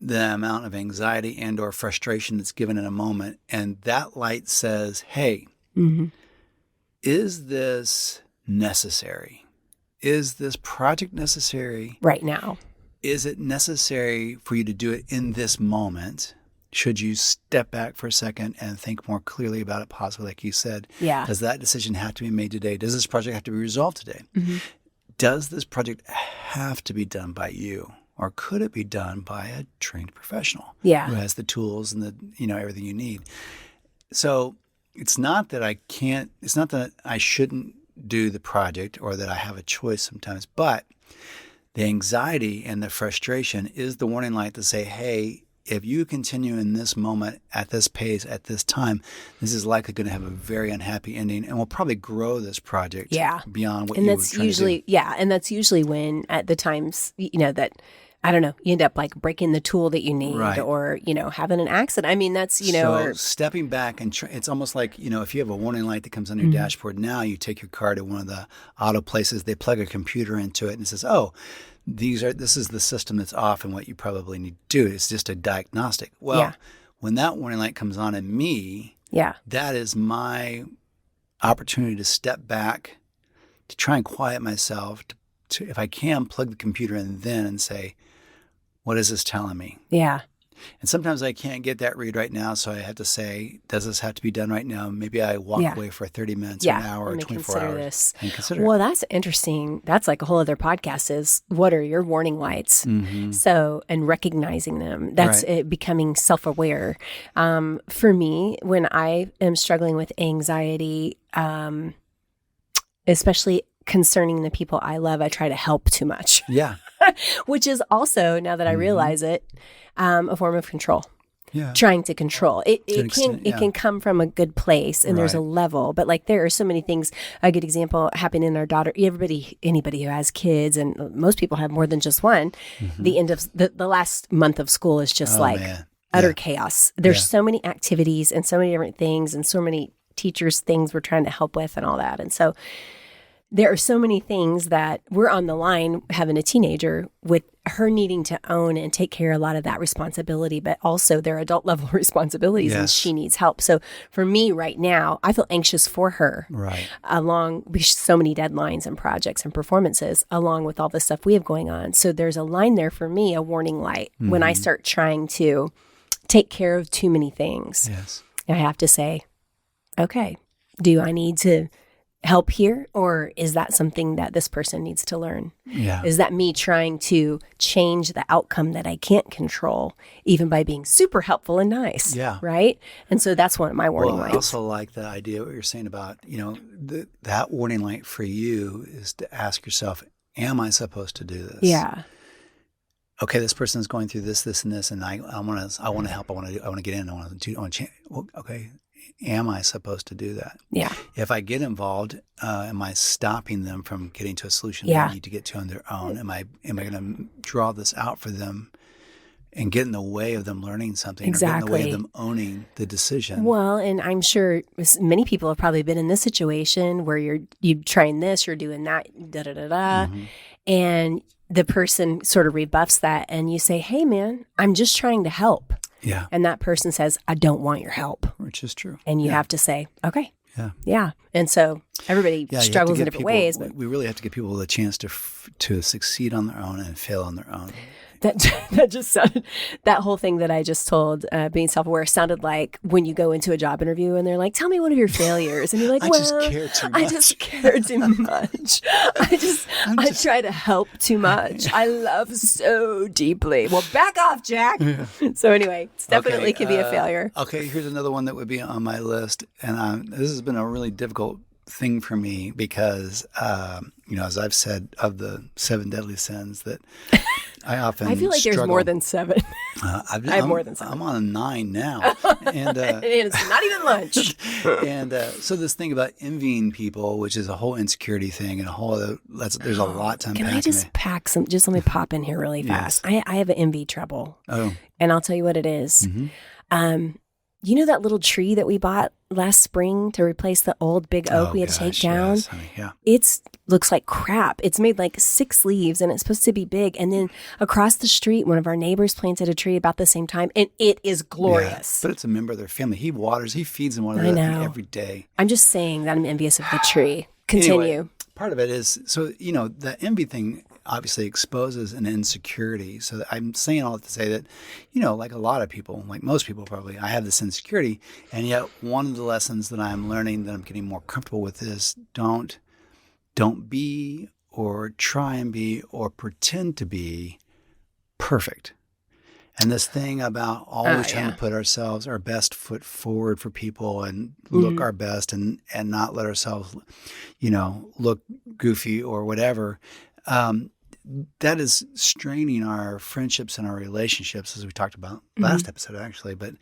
S1: the amount of anxiety and or frustration that's given in a moment. And that light says, hey, is this necessary? Is this project necessary?
S3: Right now.
S1: Is it necessary for you to do it in this moment? Should you step back for a second and think more clearly about it, possibly, like you said?
S3: Yeah.
S1: Does that decision have to be made today? Does this project have to be resolved today? Does this project have to be done by you? Or could it be done by a trained professional who has the tools and the everything you need? So it's not that it's not that I shouldn't do the project or that I have a choice sometimes, but the anxiety and the frustration is the warning light to say, hey, if you continue in this moment at this pace at this time, this is likely going to have a very unhappy ending, and we'll probably grow this project beyond what you were trying to do.
S3: And that's usually when at the times, that, I don't know, you end up like breaking the tool that you need or, having an accident. I mean, that's,
S1: So stepping back and it's almost like, if you have a warning light that comes on your dashboard now, you take your car to one of the auto places, they plug a computer into it and it says, oh, this is the system that's off and what you probably need to do. It's just a diagnostic. Well, when that warning light comes on in me, that is my opportunity to step back, to try and quiet myself, to if I can, plug the computer in then and say, what is this telling me?
S3: Yeah.
S1: And sometimes I can't get that read right now, so I have to say, does this have to be done right now? Maybe I walk away for 30 minutes, an hour, or 24 hours. And consider
S3: Well, that's interesting. That's like a whole other podcast is what are your warning lights? So, and recognizing them. That's it, becoming self-aware. For me, when I am struggling with anxiety, especially concerning the people I love, I try to help too much.
S1: Yeah.
S3: Which is also, now that I realize it, a form of control.
S1: Yeah.
S3: Trying to control. It can come from a good place and there's a level, but like there are so many things. A good example happened in our daughter. Anybody who has kids, and most people have more than just one, the end of the last month of school is just utter chaos. There's so many activities and so many different things and so many teachers' things we're trying to help with and all that. And so there are so many things that we're on the line having a teenager with her needing to own and take care of a lot of that responsibility, but also their adult level responsibilities and she needs help. So for me right now, I feel anxious for her along with so many deadlines and projects and performances along with all the stuff we have going on. So there's a line there for me, a warning light when I start trying to take care of too many things.
S1: Yes.
S3: I have to say, okay, do I need to help here, or is that something that this person needs to learn?
S1: Yeah.
S3: Is that me trying to change the outcome that I can't control, even by being super helpful and nice?
S1: Yeah.
S3: Right? And so that's one of my warning
S1: lights. I
S3: lights.
S1: also like the idea what you're saying about, that warning light for you is to ask yourself, am I supposed to do this?
S3: Yeah.
S1: Okay, this person is going through this, and this, and I want to help. I want to get in. I want to change. Well, okay. Am I supposed to do that?
S3: Yeah.
S1: If I get involved, am I stopping them from getting to a solution they need to get to on their own? Am I going to draw this out for them and get in the way of them learning something or get in the way of them owning the decision?
S3: Well, and I'm sure many people have probably been in this situation where you're trying this, you're doing that, and the person sort of rebuffs that and you say, hey, man, I'm just trying to help.
S1: Yeah.
S3: And that person says, I don't want your help.
S1: Which is true.
S3: And you have to say, okay.
S1: Yeah.
S3: Yeah. And so everybody struggles in different ways. But
S1: we really have to give people the chance to succeed on their own and fail on their own.
S3: That just sounded, that whole thing that I just told, being self-aware, sounded like when you go into a job interview and they're like, tell me one of your failures. And you're like,
S1: I just care too much.
S3: I just care too much. I try to help too much. I love so deeply. Well, back off, Jack. Yeah. So anyway, it's definitely can be a failure.
S1: Okay, here's another one that would be on my list. And this has been a really difficult thing for me because, as I've said, of the 7 deadly sins that I feel like
S3: there's more than 7. I have more than 7.
S1: I'm on 9 now. And
S3: it's not even lunch.
S1: And so this thing about envying people, which is a whole insecurity thing and a whole other, there's a lot to unpack.
S3: Can I just pack some, just let me pop in here really fast. Yes. I have an envy trouble.
S1: Oh.
S3: And I'll tell you what it is. Mm-hmm. You know that little tree that we bought last spring to replace the old big oak we had to take down?
S1: Yes, honey, yeah.
S3: It's looks like crap. It's made like 6 leaves and it's supposed to be big. And then across the street, one of our neighbors planted a tree about the same time, and it is glorious.
S1: But it's a member of their family. He waters, he feeds them one of them every day.
S3: I'm just saying that I'm envious of the tree. Continue.
S1: Anyway, part of it is, so, the envy thing obviously exposes an insecurity. So I'm saying all that to say that, like a lot of people, like most people probably, I have this insecurity. And yet one of the lessons that I'm learning that I'm getting more comfortable with is don't be or try and be or pretend to be perfect. And this thing about always trying to put our best foot forward for people and look our best and not let ourselves, look goofy or whatever, that is straining our friendships and our relationships, as we talked about last episode, actually. But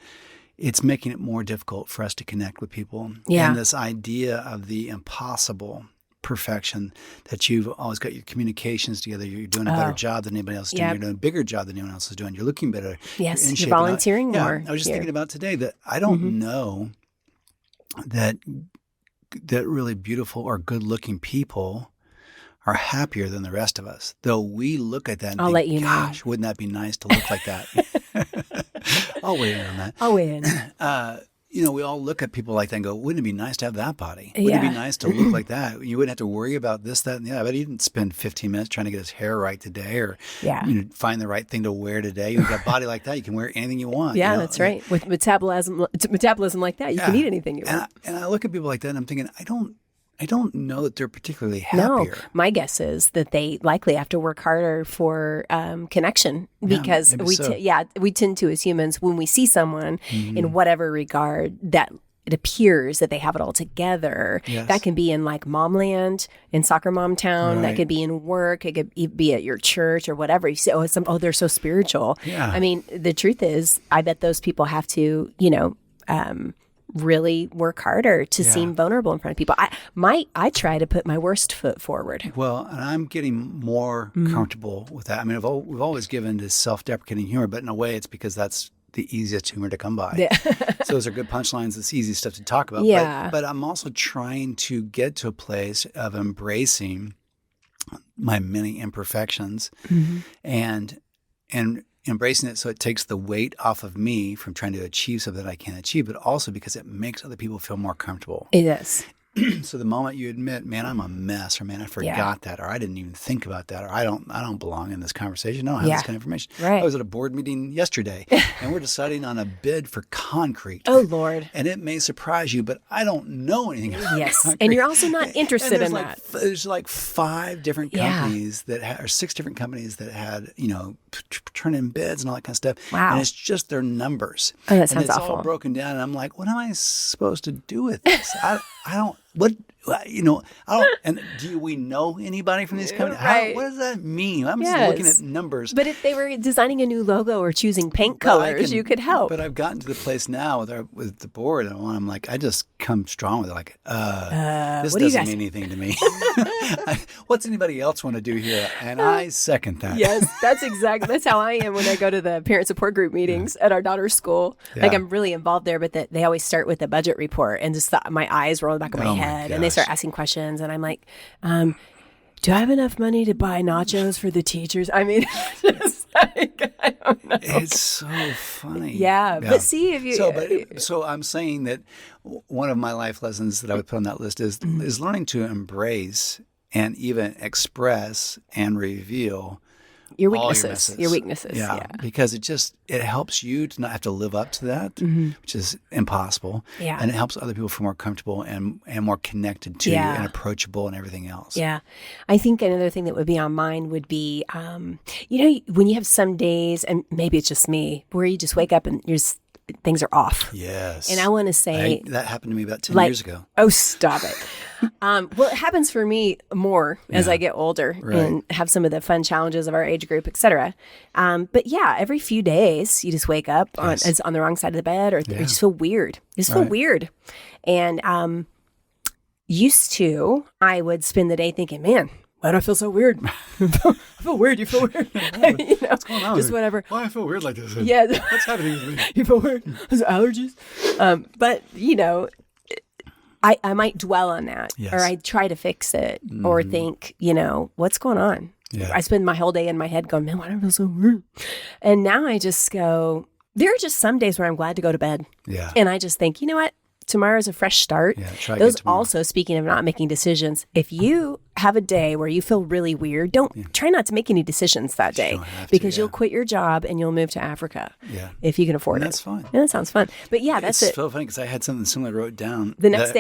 S1: it's making it more difficult for us to connect with people.
S3: Yeah.
S1: And this idea of the impossible perfection, that you've always got your communications together, you're doing a better job than anybody else is doing, you're doing a bigger job than anyone else is doing, you're looking better.
S3: Yes,
S1: you're in
S3: you're
S1: shape.
S3: volunteering more.
S1: I was just thinking about today that I don't know that really beautiful or good-looking people are happier than the rest of us. Though we look at that and think,
S3: let you know.
S1: gosh, wouldn't that be nice to look like that? I'll weigh in on that.
S3: I'll weigh in.
S1: We all look at people like that and go, wouldn't it be nice to have that body? Wouldn't it be nice to look like that? You wouldn't have to worry about this, that, and the other. I bet he didn't spend 15 minutes trying to get his hair right today or find the right thing to wear today. You've got a body like that. You can wear anything you want.
S3: Yeah, that's right. With metabolism like that, you can eat anything you want.
S1: And I look at people like that and I'm thinking, I don't know that they're particularly happier.
S3: No, my guess is that they likely have to work harder for connection because we tend to, as humans, when we see someone in whatever regard that it appears that they have it all together.
S1: Yes.
S3: That can be in like mom land, in soccer mom town. That could be in work. It could be at your church or whatever. You say, they're so spiritual.
S1: Yeah.
S3: I mean, the truth is, I bet those people have to, really work harder to seem vulnerable in front of people. I try to put my worst foot forward.
S1: Well, and I'm getting more comfortable with that. I mean, we've always given this self-deprecating humor, but in a way it's because that's the easiest humor to come by. Yeah. So those are good punchlines. It's easy stuff to talk about.
S3: Yeah.
S1: But I'm also trying to get to a place of embracing my many imperfections and embracing it so it takes the weight off of me from trying to achieve something that I can't achieve, but also because it makes other people feel more comfortable.
S3: It is.
S1: So the moment you admit, man, I'm a mess, or man, I forgot that, or I didn't even think about that, or I don't belong in this conversation. I don't have this kind of information.
S3: Right.
S1: I was at a board meeting yesterday, and we're deciding on a bid for concrete.
S3: Oh, Lord.
S1: And it may surprise you, but I don't know anything about concrete.
S3: And you're also not interested in that.
S1: There's like 5 different companies or 6 different companies that had, turn in bids and all that kind of stuff.
S3: Wow.
S1: And it's just their numbers.
S3: Oh, that sounds
S1: and it's
S3: awful.
S1: all broken down. And I'm like, what am I supposed to do with this? I don't, what, I don't, and do we know anybody from these companies?
S3: Right.
S1: What does that mean? I'm just looking at numbers.
S3: But if they were designing a new logo or choosing paint colors, you could help.
S1: But I've gotten to the place now with the board, and I'm like, I just come strong with it. Like, this doesn't mean anything to me. What's anybody else want to do here? And I second that.
S3: Yes, that's how I am when I go to the parent support group meetings at our daughter's school.
S1: Yeah.
S3: Like I'm really involved there, but they always start with a budget report, and just my eyes roll in the back of my head, and they start asking questions, and I'm like, do I have enough money to buy nachos for the teachers? I mean, just like, I don't know.
S1: It's so funny.
S3: Yeah. But see if you.
S1: So I'm saying that one of my life lessons that I would put on that list is learning to embrace and even express and reveal
S3: your weaknesses.
S1: Yeah. Because it helps you to not have to live up to that, which is impossible.
S3: Yeah.
S1: And it helps other people feel more comfortable and more connected to you and approachable and everything else.
S3: Yeah. I think another thing that would be on mine would be, when you have some days, and maybe it's just me, where you just wake up and things are off.
S1: Yes.
S3: And I want to say
S1: that happened to me about 10 years ago.
S3: Oh, stop it. Well, it happens for me more as I get older and have some of the fun challenges of our age group, et cetera. But yeah, every few days you just wake up on the wrong side of the bed, or you just feel weird. You just feel weird. And used to, I would spend the day thinking, man, why do I feel so weird? I feel weird. You feel weird.
S1: What's going on?
S3: Just whatever.
S1: Why I feel weird like this?
S3: Yeah.
S1: What's happening with me?
S3: You feel weird. There's allergies. But, I might dwell on that,
S1: Yes.
S3: or I try to fix it, or think, what's going on?
S1: Yeah.
S3: I spend my whole day in my head going, man, why do I feel so weird? And now I just go, there are just some days where I'm glad to go to bed.
S1: Yeah.
S3: And I just think, you know what? Tomorrow's a fresh start.
S1: Yeah, try again
S3: Those
S1: tomorrow.
S3: also, speaking of not making decisions, if you have a day where you feel really weird, try not to make any decisions that day,
S1: don't have to,
S3: because
S1: yeah.
S3: you'll quit your job and you'll move to Africa
S1: Yeah.
S3: if you can afford
S1: And
S3: it.
S1: that's fine.
S3: Yeah, that sounds fun. But yeah, that's
S1: It's
S3: it.
S1: so funny because I had something similar wrote down.
S3: The next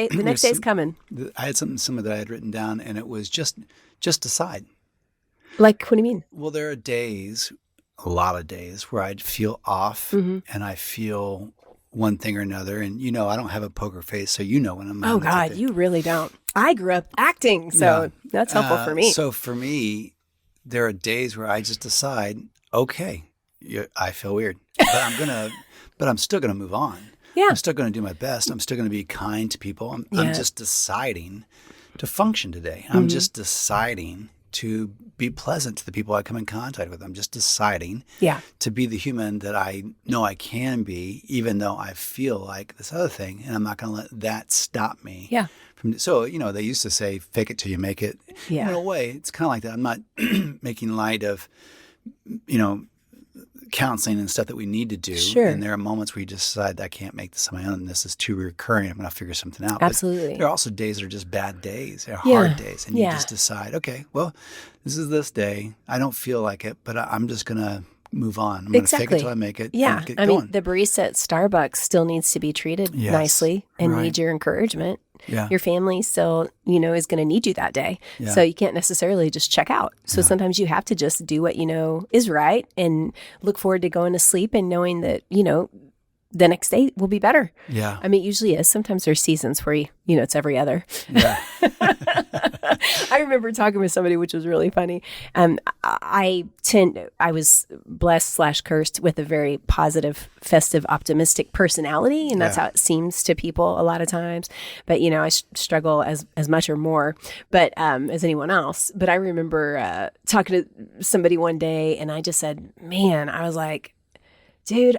S3: day's coming.
S1: I had something similar that I had written down, and it was just decide.
S3: Like, what do you mean?
S1: Well, there are days, a lot of days, where I'd feel off, and I feel one thing or another. And I don't have a poker face, so when I'm.
S3: Oh God, you really don't. I grew up acting, so that's helpful for me.
S1: So for me, there are days where I just decide, okay, I feel weird, but I'm still gonna move on.
S3: Yeah.
S1: I'm still gonna do my best. I'm still gonna be kind to people. I'm just deciding to function today. I'm just deciding to be pleasant to the people I come in contact with. I'm just deciding to be the human that I know I can be, even though I feel like this other thing, and I'm not going to let that stop me.
S3: Yeah.
S1: So, they used to say, fake it till you make it.
S3: Yeah.
S1: In a way, it's kind of like that. I'm not making light of, counseling and stuff that we need to do.
S3: Sure.
S1: And there are moments where you just decide, I can't make this on my own. This is too recurring. I'm going to figure something out.
S3: Absolutely.
S1: But there are also days that are just bad days. They're hard days. And you
S3: Yeah.
S1: just decide, okay, well, this is this day. I don't feel like it, but I'm just going to move on. I'm going to fake it till I make it.
S3: Yeah.
S1: And get
S3: I
S1: going.
S3: mean, the barista at Starbucks still needs to be treated
S1: Yes.
S3: nicely and
S1: Right.
S3: needs your encouragement.
S1: Yeah.
S3: Your family still, is going to need you that day.
S1: Yeah.
S3: So you can't necessarily just check out. So sometimes you have to just do what you know is right and look forward to going to sleep and knowing that, the next day will be better.
S1: Yeah.
S3: I mean, it usually is. Sometimes there's seasons where, it's every other.
S1: Yeah.
S3: I remember talking with somebody, which was really funny. I was blessed / cursed with a very positive, festive, optimistic personality, and that's how it seems to people a lot of times. But I struggle as much or more, but as anyone else. But I remember talking to somebody one day, and I just said, "Man," I was like, "Dude,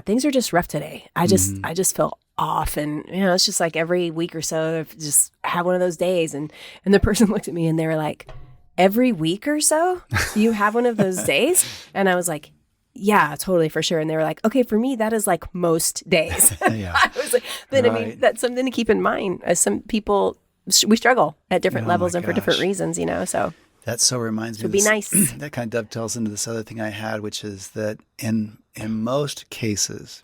S3: things are just rough today. I just feel off, and it's just like every week or so, I just have one of those days." And the person looked at me and they were like, "Every week or so, you have one of those days?" And I was like, "Yeah, totally, for sure." And they were like, "Okay, for me, that is like most days."
S1: Yeah.
S3: I was like, but I mean,
S1: Right.
S3: that's something to keep in mind. As some people, we struggle at different
S1: Oh,
S3: levels
S1: my
S3: and for different
S1: gosh.
S3: reasons, so.
S1: That so reminds me.
S3: So be nice.
S1: That kind of dovetails into this other thing I had, which is that in most cases,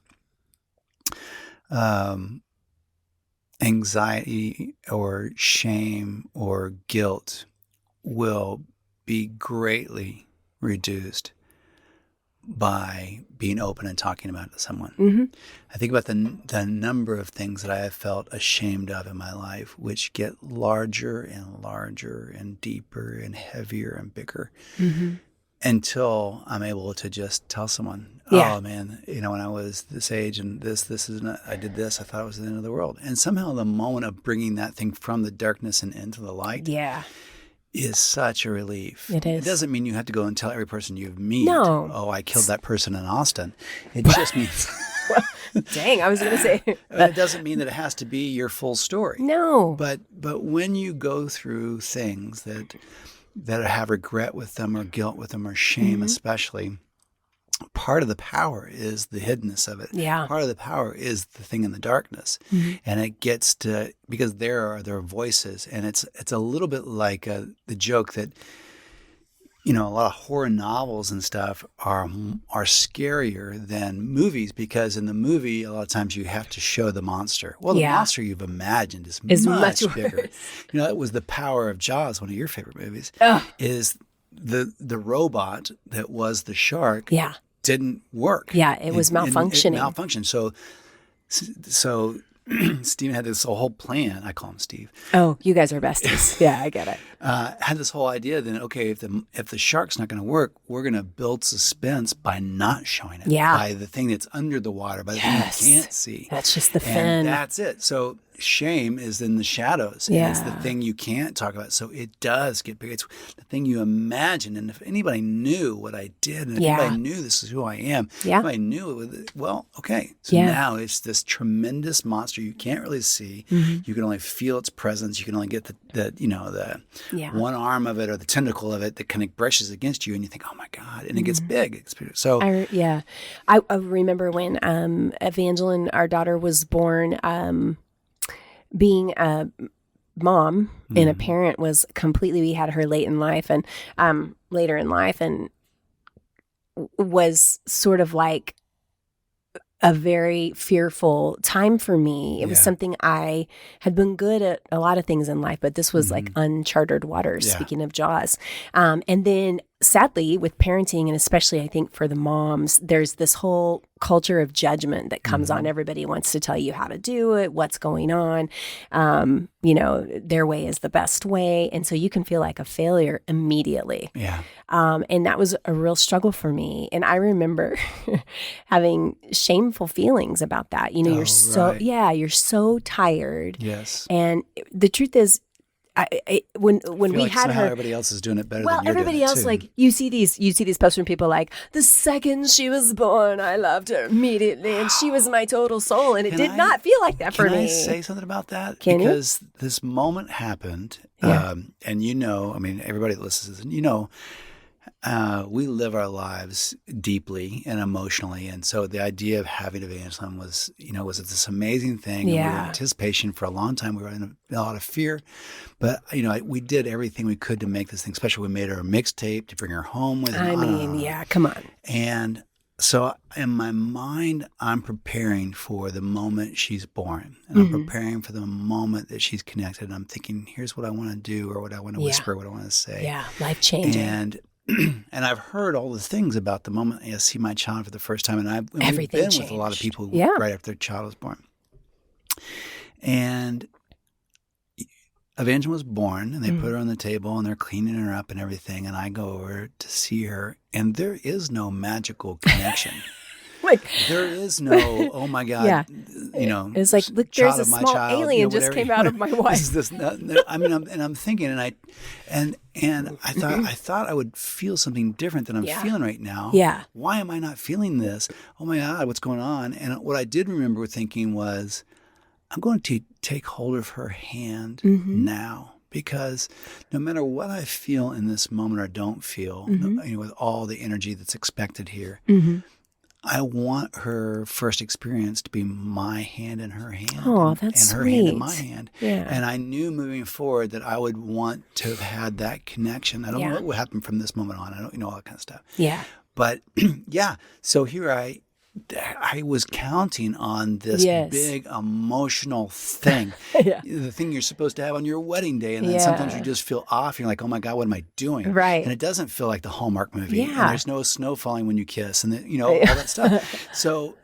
S1: anxiety or shame or guilt will be greatly reduced by being open and talking about it to someone.
S3: Mm-hmm.
S1: I think about the number of things that I have felt ashamed of in my life, which get larger and larger and deeper and heavier and bigger until I'm able to just tell someone,
S3: Yeah.
S1: "Oh man, when I was this age and this is not, I did this, I thought it was the end of the world." And somehow the moment of bringing that thing from the darkness and into the light
S3: Yeah.
S1: is such a relief.
S3: It is.
S1: It doesn't mean you have to go and tell every person you meet,
S3: No.
S1: "Oh, I killed that person in Austin." It just means
S3: Dang, I was going to say.
S1: it doesn't mean that it has to be your full story.
S3: No.
S1: But when you go through things that have regret with them or guilt with them or shame especially, part of the power is the hiddenness of it.
S3: Yeah.
S1: Part of the power is the thing in the darkness. And it gets to, because there are voices, and it's a little bit like the joke that, a lot of horror novels and stuff are scarier than movies, because in the movie, a lot of times you have to show the monster. Well, the
S3: Yeah.
S1: monster you've imagined is
S3: much
S1: much bigger.
S3: worse.
S1: That was the power of Jaws, one of your favorite movies,
S3: Ugh.
S1: is the robot that was the shark
S3: Yeah.
S1: didn't work.
S3: Yeah, it was
S1: It
S3: malfunctioning.
S1: malfunctioned. So Stephen had this whole plan. I call him Steve.
S3: Oh, you guys are besties. Yeah, I get it.
S1: Had this whole idea. Then, okay, if the shark's not going to work, we're going to build suspense by not showing it.
S3: Yeah.
S1: By the thing that's under the water, by the
S3: Yes.
S1: thing you can't see.
S3: That's just the fun.
S1: And that's it. So shame is in the shadows. And it's the
S3: Yeah.
S1: thing you can't talk about. So it does get big. It's the thing you imagine. And if anybody knew what I did, and if
S3: Yeah.
S1: anybody knew this is who I am,
S3: Yeah.
S1: if I knew it, well, okay. So
S3: Yeah.
S1: now it's this tremendous monster you can't really see.
S3: Mm-hmm.
S1: You can only feel its presence. You can only get the
S3: Yeah.
S1: one arm of it or the tentacle of it that kind of brushes against you, and you think, oh my God, and it gets big. It's big. So
S3: I remember when Evangeline, our daughter, was born. Being a mom and a parent was completely. We had her later in life, and was sort of like a very fearful time for me. It was something I had been good at a lot of things in life, but this was like uncharted waters,
S1: Yeah.
S3: speaking of Jaws. And then sadly with parenting, and especially I think for the moms, there's this whole culture of judgment that comes on. Everybody wants to tell you how to do it, what's going on. Their way is the best way. And so you can feel like a failure immediately.
S1: yeah.
S3: And that was a real struggle for me. And I remember having shameful feelings about that.
S1: Oh, right.
S3: You're so tired.
S1: Yes.
S3: And the truth is, when
S1: I
S3: we
S1: feel like
S3: had
S1: somehow
S3: her,
S1: everybody else is doing it better
S3: well,
S1: than you're
S3: everybody
S1: doing it
S3: else,
S1: too.
S3: like you see these posts from people like, the second she was born, I loved her immediately, and she was my total soul, and it
S1: Can
S3: did
S1: I-
S3: not feel like that for
S1: Can I
S3: me.
S1: say something about that?
S3: Can you?
S1: Because this moment happened,
S3: Yeah.
S1: and everybody that listens to this, we live our lives deeply and emotionally, and so the idea of having Evangeline was this amazing thing. And we were in
S3: Yeah.
S1: anticipation for a long time. We were in a lot of fear, but we did everything we could to make this thing special. We made her a mixtape to bring her home with.
S3: I mean, yeah, come on.
S1: And so in my mind, I'm preparing for the moment she's born. And I'm preparing for the moment that she's connected. And I'm thinking, here's what I want to do, or what I want to
S3: Yeah.
S1: whisper, what I want to say.
S3: Yeah, life changing.
S1: And and I've heard all the things about the moment I see my child for the first time. And we've
S3: Everything
S1: been with a lot of
S3: changed.
S1: people
S3: Yeah.
S1: right after their child was born. And Evangeline was born, and they put her on the table, and they're cleaning her up and everything. And I go over to see her, and there is no magical connection.
S3: Like,
S1: There is no, oh my God,
S3: Yeah.
S1: It's
S3: like, look,
S1: child
S3: there's a
S1: of my
S3: small
S1: child,
S3: alien just
S1: whatever.
S3: came out of my wife.
S1: This is I'm thinking, and I thought I would feel something different than I'm
S3: Yeah.
S1: feeling right now.
S3: Yeah.
S1: Why am I not feeling this? Oh my God, what's going on? And what I did remember thinking was, I'm going to take hold of her hand
S3: Mm-hmm.
S1: now. Because no matter what I feel in this moment or don't feel,
S3: Mm-hmm.
S1: with all the energy that's expected here, I want her first experience to be my hand in her hand.
S3: Oh, that's
S1: and her hand in
S3: sweet.
S1: my hand.
S3: Yeah.
S1: And I knew moving forward that I would want to have had that connection. I don't
S3: Yeah.
S1: know what will happen from this moment on. I don't all that kind of stuff.
S3: Yeah.
S1: But yeah, so here I was counting on this
S3: Yes.
S1: big emotional thing,
S3: Yeah.
S1: the thing you're supposed to have on your wedding day. And then sometimes
S3: Yeah.
S1: you just feel off. You're like, oh my God, what am I doing?
S3: Right.
S1: And it doesn't feel like the Hallmark movie.
S3: Yeah.
S1: And there's no snow falling when you kiss and all that stuff. So,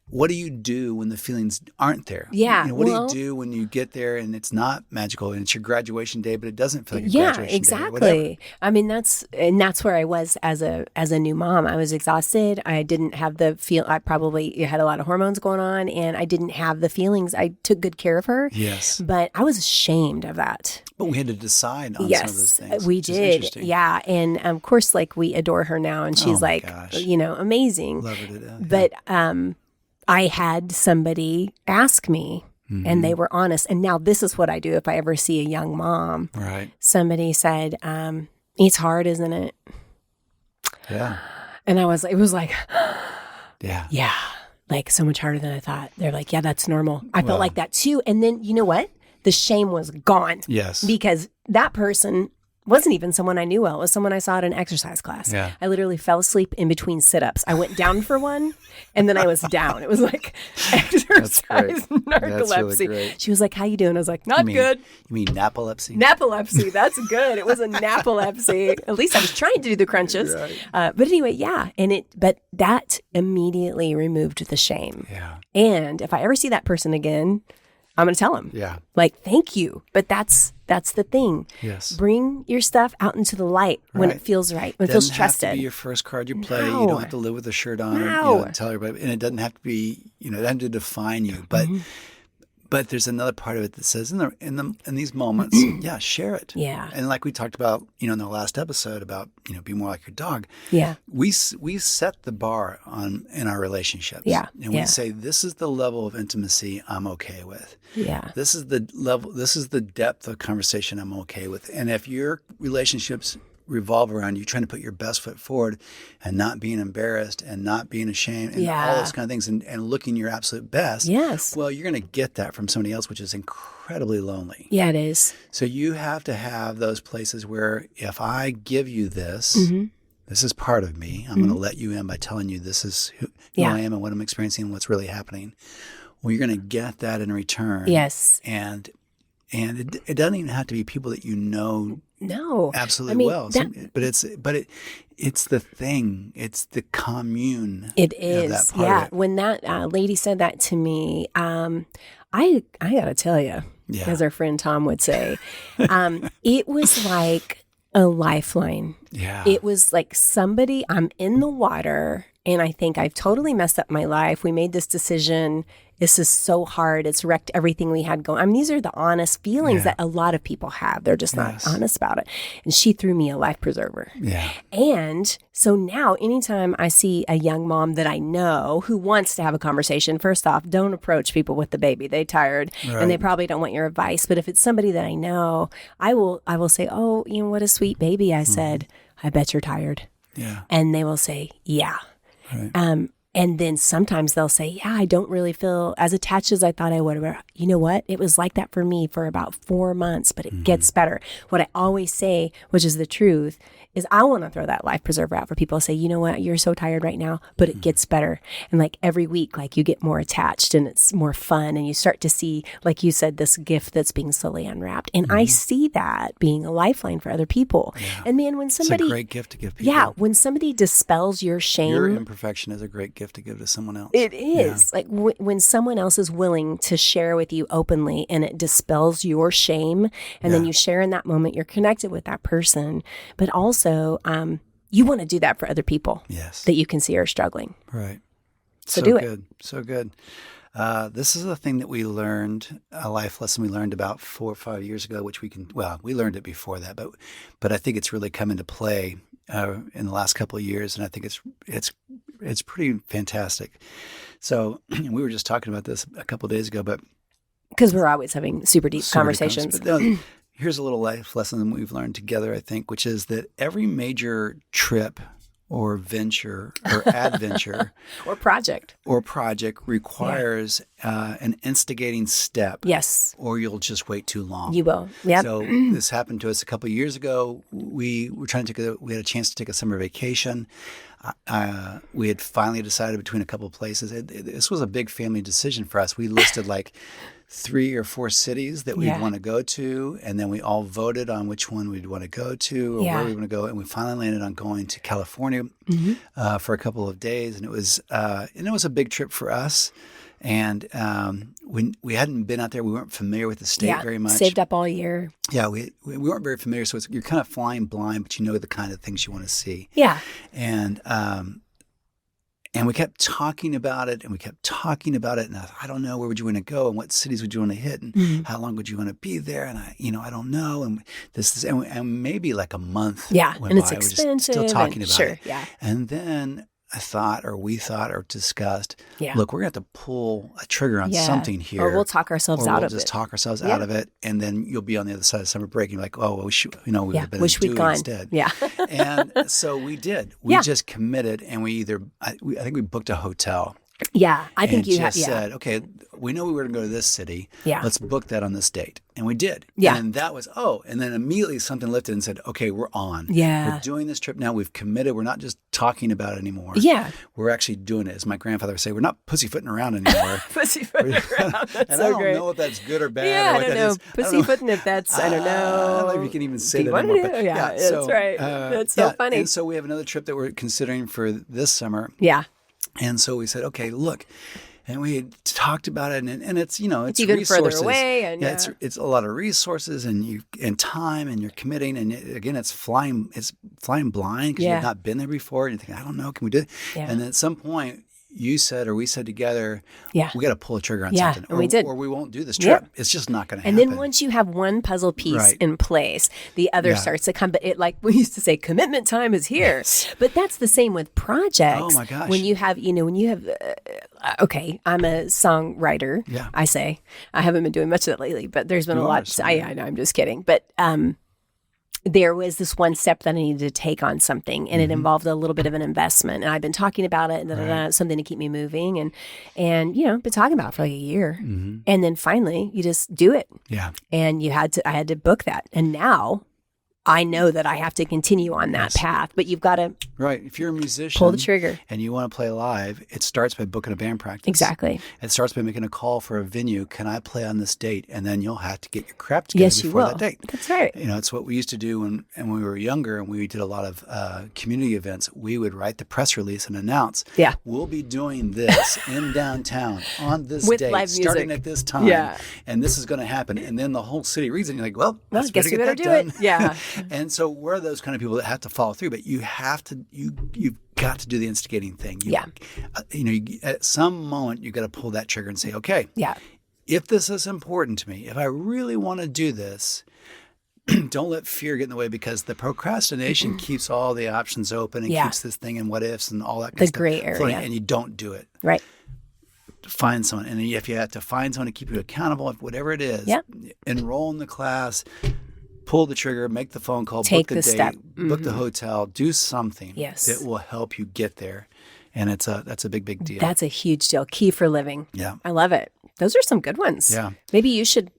S1: what do you do when the feelings aren't there?
S3: Yeah,
S1: What
S3: well-
S1: do you do when you get there and it's not magical and it's your graduation day, but it doesn't feel like a
S3: Yeah,
S1: graduation day? or whatever?
S3: exactly. I mean, that's where I was as a new mom. I was exhausted. I didn't have the feel. I probably had a lot of hormones going on, and I didn't have the feelings. I took good care of her.
S1: Yes.
S3: But I was ashamed of that.
S1: But we had to decide on some of those
S3: Yes,
S1: things.
S3: we
S1: which is
S3: did.
S1: interesting.
S3: Yeah, and of course, like we adore her now, and she's
S1: my
S3: like,
S1: gosh.
S3: amazing.
S1: Love her to death.
S3: But I had somebody ask me, and they were honest. And now this is what I do if I ever see a young mom.
S1: Right.
S3: Somebody said, "It's hard, isn't it?"
S1: Yeah.
S3: And it was like,
S1: Yeah.
S3: yeah, like so much harder than I thought. They're like, yeah, that's normal. I
S1: Well-
S3: felt like that too. And then you know what? The shame was gone.
S1: Yes.
S3: Because that person wasn't even someone I knew well. It was someone I saw at an exercise class.
S1: Yeah.
S3: I literally fell asleep in between sit-ups. I went down for one, and then I was down. It was like exercise
S1: great.
S3: narcolepsy.
S1: great.
S3: She was like, how you doing? I was like, not
S1: You mean-
S3: good.
S1: You mean napolepsy?
S3: Napolepsy. That's good. It was a napolepsy. At least I was trying to do the crunches.
S1: Right.
S3: But anyway, yeah. But that immediately removed the shame.
S1: Yeah.
S3: And if I ever see that person again, I'm going to tell them.
S1: Yeah.
S3: Like, thank you. But that's the thing.
S1: Yes.
S3: Bring your stuff out into the light when
S1: Right.
S3: it feels right, when it
S1: Doesn't
S3: feels
S1: have to
S3: trusted.
S1: be your first card you play. You
S3: No.
S1: don't have to live with a shirt on
S3: No.
S1: or tell everybody. And it doesn't have to be, it doesn't have to define you. But
S3: Mm-hmm.
S1: But there's another part of it that says in these moments, yeah, share it.
S3: Yeah.
S1: And like we talked about, in the last episode about, be more like your dog.
S3: Yeah.
S1: We set the bar in our relationships.
S3: Yeah.
S1: And we say, this is the level of intimacy I'm okay with.
S3: Yeah.
S1: This is the depth of conversation I'm okay with. And if your relationships revolve around you trying to put your best foot forward and not being embarrassed and not being ashamed and all those kind of things and looking your absolute best.
S3: Yes.
S1: Well, you're going to get that from somebody else, which is incredibly lonely.
S3: Yeah, it is.
S1: So you have to have those places where if I give you this, this is part of me. I'm going to let you in by telling you this is who I am and what I'm experiencing and what's really happening. Well, you're going to get that in return.
S3: Yes.
S1: And it doesn't even have to be people that you know.
S3: No,
S1: absolutely well. But it's the thing. It's the commune.
S3: It is.
S1: That part of it.
S3: When that lady said that to me, I got to tell you, as our friend Tom would say, it was like a lifeline.
S1: Yeah.
S3: It was like somebody. I'm in the water, and I think I've totally messed up my life. We made this decision. This is so hard. It's wrecked everything we had going. I mean, these are the honest feelings that a lot of people have. They're just not honest about it. And she threw me a life preserver.
S1: Yeah.
S3: And so now anytime I see a young mom that I know who wants to have a conversation, first off, don't approach people with the baby. They're tired and they probably don't want your advice. But if it's somebody that I know, I will say, oh, what a sweet baby. I said, I bet you're tired.
S1: Yeah.
S3: And they will say, yeah.
S1: Right.
S3: And then sometimes they'll say, yeah, I don't really feel as attached as I thought I would. You know what? It was like that for me for about 4 months, but it gets better. What I always say, which is the truth, is I want to throw that life preserver out for people. Say, you know what? You're so tired right now, but it gets better. And like every week, like you get more attached and it's more fun. And you start to see, like you said, this gift that's being slowly unwrapped. And I see that being a lifeline for other people.
S1: Yeah.
S3: And man, when somebody...
S1: It's a great gift to give people.
S3: Yeah. When somebody dispels your shame...
S1: Your imperfection is a great gift to give to someone else.
S3: It is. Like when someone else is willing to share with you openly and it dispels your shame and then you share in that moment, you're connected with that person. But also, you want to do that for other people that you can see are struggling.
S1: Right.
S3: So do
S1: good. So good. This is a thing that we learned, a life lesson we learned about 4 or 5 years ago, which we learned it before that, but I think it's really come into play in the last couple of years, and I think it's pretty fantastic. So we were just talking about this a couple of days ago, but
S3: because we're always having super deep conversations.
S1: Here's a little life lesson that we've learned together, I think, which is that every major trip or venture or adventure
S3: or project
S1: requires an instigating step.
S3: Yes.
S1: Or you'll just wait too long.
S3: You will. Yeah.
S1: So this happened to us a couple of years ago. We were trying to we had a chance to take a summer vacation. We had finally decided between a couple of places. This was a big family decision for us. We listed like 3 or 4 cities that we'd want to go to, and then we all voted on which one we'd want to go to or where we want to go, and we finally landed on going to California for a couple of days, and it was a big trip for us. And we hadn't been out there, we weren't familiar with the state very much.
S3: Saved up all year.
S1: Yeah, we weren't very familiar, so you're kind of flying blind, but you know the kind of things you want to see.
S3: Yeah,
S1: and we kept talking about it, and and I don't know, where would you want to go, and what cities would you want to hit, and how long would you want to be there, and I don't know, and and maybe like a month.
S3: Yeah,
S1: went
S3: and it's
S1: by.
S3: expensive.
S1: We're just still talking about it.
S3: Yeah,
S1: and then we thought or discussed, look, we're going to have to pull a trigger on something here.
S3: Or we'll talk ourselves out of it.
S1: We'll just talk ourselves out of it. And then you'll be on the other side of summer break and you're like, oh, well, we would have been
S3: wish we'd gone
S1: instead.
S3: Yeah.
S1: And so we did. We just committed, and I think we booked a hotel.
S3: Yeah, I think you
S1: said, okay, we know we were going to go to this city.
S3: Yeah.
S1: Let's book that on this date. And we did.
S3: Yeah.
S1: And that was, and then immediately something lifted and said, okay, we're on.
S3: Yeah.
S1: We're doing this trip now. We've committed. We're not just talking about it anymore.
S3: Yeah.
S1: We're actually doing it. As my grandfather would say, we're not pussyfooting around anymore.
S3: Pussyfooting around. That's
S1: and
S3: so
S1: I don't
S3: great.
S1: know if that's good or bad.
S3: Yeah,
S1: or what
S3: I don't
S1: that
S3: know.
S1: is.
S3: Pussyfooting, if that's, I don't know.
S1: I don't know if you can even say that
S3: what
S1: anymore.
S3: But that's right. That's so funny.
S1: And so we have another trip that we're considering for this summer.
S3: Yeah.
S1: And so we said, okay, look. And we had talked about it, and it's it's
S3: even
S1: resources.
S3: further away, and
S1: it's a lot of resources and time, and you're committing, and again, it's flying blind because you've not been there before, and you think, I don't know, can we do it?
S3: Yeah.
S1: And then at some point, you said or we said together,
S3: Yeah.
S1: we got to pull a trigger on
S3: Yeah,
S1: something.
S3: and we did.
S1: Or we won't do this trip.
S3: Yep.
S1: It's just not going to
S3: And
S1: happen.
S3: then once you have one puzzle piece
S1: Right.
S3: in place, the other
S1: Yeah.
S3: starts to come. But it, like we used to say, commitment time is here.
S1: Yes.
S3: But that's the same with projects.
S1: Oh, my gosh.
S3: When you have, okay, I'm a songwriter.
S1: Yeah.
S3: I say I haven't been doing much of that lately, but there's been
S1: You
S3: a
S1: are
S3: lot.
S1: a
S3: I know, I'm just kidding. But there was this one step that I needed to take on something, and it involved a little bit of an investment. And I've been talking about it, and something to keep me moving, and been talking about it for like a year, and then finally you just do it.
S1: Yeah.
S3: And I had to book that, and now I know that I have to continue on that path. But you've got to
S1: Right. If you're a musician,
S3: pull the trigger.
S1: and you want to play live, it starts by booking a band practice.
S3: Exactly.
S1: It starts by making a call for a venue. Can I play on this date? And then you'll have to get your crap together
S3: Yes, you
S1: before
S3: will.
S1: that date.
S3: That's right.
S1: It's what we used to do when we were younger, and we did a lot of community events. We would write the press release and announce,
S3: Yeah.
S1: we'll be doing this in downtown on this
S3: With
S1: date,
S3: live
S1: starting
S3: music.
S1: at this time.
S3: Yeah.
S1: And this is going to happen. And then the whole city reads it, and you're like, well,
S3: Well,
S1: let's
S3: guess we better
S1: get
S3: do
S1: that
S3: it.
S1: done.
S3: Yeah.
S1: And so we're those kind of people that have to follow through, but you have to, you've got to do the instigating thing. At some moment, you got to pull that trigger and say, okay,
S3: Yeah.
S1: if this is important to me, if I really want to do this, don't let fear get in the way, because the procrastination keeps all the options open and
S3: Yeah.
S1: keeps this thing in what ifs and all that kind
S3: The
S1: of stuff
S3: gray area.
S1: floating, and you don't do it.
S3: Right.
S1: Find someone. And if you have to find someone to keep you accountable, whatever it is,
S3: Yep.
S1: enroll in the class, pull the trigger, make the phone call,
S3: Take
S1: book the
S3: the
S1: date,
S3: step.
S1: book the hotel, do something
S3: Yes.
S1: that will help you get there. And that's a big, big deal.
S3: That's a huge deal. Key for living.
S1: Yeah.
S3: I love it. Those are some good ones.
S1: Yeah.
S3: Maybe you should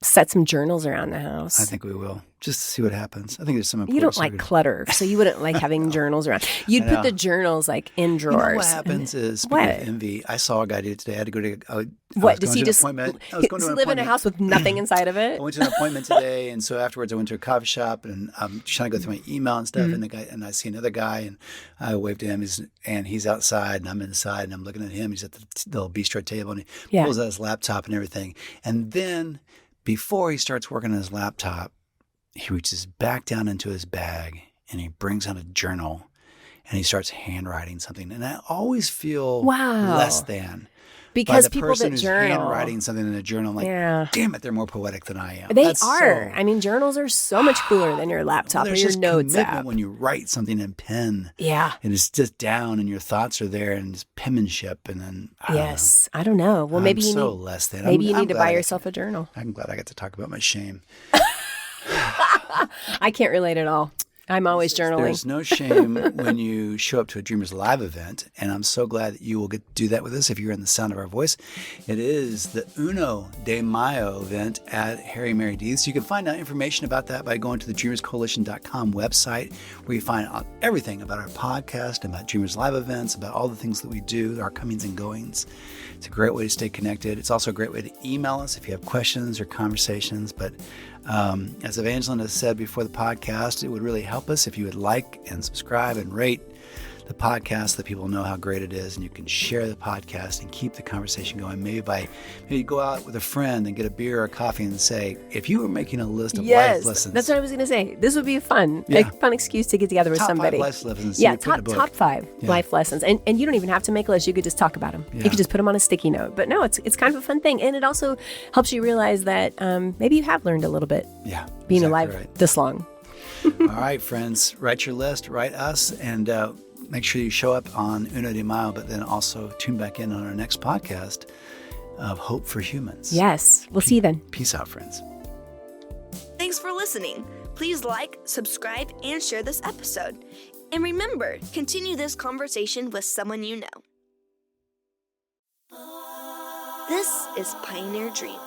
S3: set some journals around the house.
S1: I think we will, just to see what happens. I think there's some important
S3: You don't like
S1: secrets.
S3: clutter, so you wouldn't like having journals around. You'd
S1: I know.
S3: put the journals like in drawers.
S1: You know what happens is, speaking
S3: What?
S1: of envy, I saw a guy do it today. I had to go to
S3: What does he just
S1: I was going to an
S3: live in a
S1: appointment.
S3: house with nothing inside of it?
S1: I went to an appointment today, and so afterwards I went to a coffee shop, and I'm trying to go through my email and stuff.
S3: Mm-hmm.
S1: And I see another guy, and I waved to him. He's outside, and I'm inside, and I'm looking at him. He's at the little bistro table, and he
S3: Yeah.
S1: pulls out his laptop and everything. And then before he starts working on his laptop, he reaches back down into his bag, and he brings out a journal, and he starts handwriting something. And I always feel
S3: Wow.
S1: less than.
S3: Because
S1: by the
S3: people
S1: person
S3: that
S1: who's
S3: journal,
S1: handwriting something in a journal, I'm like,
S3: Yeah.
S1: damn it, they're more poetic than I am.
S3: they
S1: That's
S3: are.
S1: so-
S3: I mean, journals are so much cooler than your laptop or
S1: there's
S3: your
S1: just
S3: notes
S1: commitment
S3: app.
S1: when you write something in pen,
S3: Yeah.
S1: and it's just down, and your thoughts are there, and it's penmanship, and then I don't know.
S3: Yes. I don't know. Well, maybe
S1: I'm
S3: you
S1: so
S3: need.
S1: less than.
S3: Maybe you
S1: I'm
S3: need to
S1: glad
S3: buy
S1: I-
S3: yourself a journal.
S1: I'm glad I got to talk about my shame.
S3: I can't relate at all. I'm always journaling.
S1: There's no shame when you show up to a Dreamers Live event, and I'm so glad that you will get to do that with us if you're in the sound of our voice. It is the Uno de Mayo event at Harry Mary D's. You can find out information about that by going to the DreamersCoalition.com website, where you find out everything about our podcast, about Dreamers Live events, about all the things that we do, our comings and goings. It's a great way to stay connected. It's also a great way to email us if you have questions or conversations. But as Evangeline has said before the podcast, it would really help us if you would like and subscribe and rate the podcast, so that people know how great it is, and you can share the podcast and keep the conversation going. Maybe go out with a friend and get a beer or a coffee and say, if you were making a list of life lessons.
S3: That's what I was going to say. This would be a fun excuse to get together with
S1: top
S3: somebody.
S1: 5 life lessons.
S3: Yeah,
S1: you put in a book.
S3: top 5 life lessons. And you don't even have to make a list. You could just talk about them.
S1: Yeah.
S3: You could just put them on a sticky note. But no, it's kind of a fun thing. And it also helps you realize that maybe you have learned a little bit
S1: Yeah,
S3: being
S1: exactly
S3: alive
S1: right.
S3: this long.
S1: All right, friends, write your list, write us, and make sure you show up on Uno de Mayo, but then also tune back in on our next podcast of Hope for Humans.
S3: Yes. We'll see you then.
S1: Peace out, friends.
S2: Thanks for listening. Please like, subscribe, and share this episode. And remember, continue this conversation with someone you know. This is Pioneer Dream.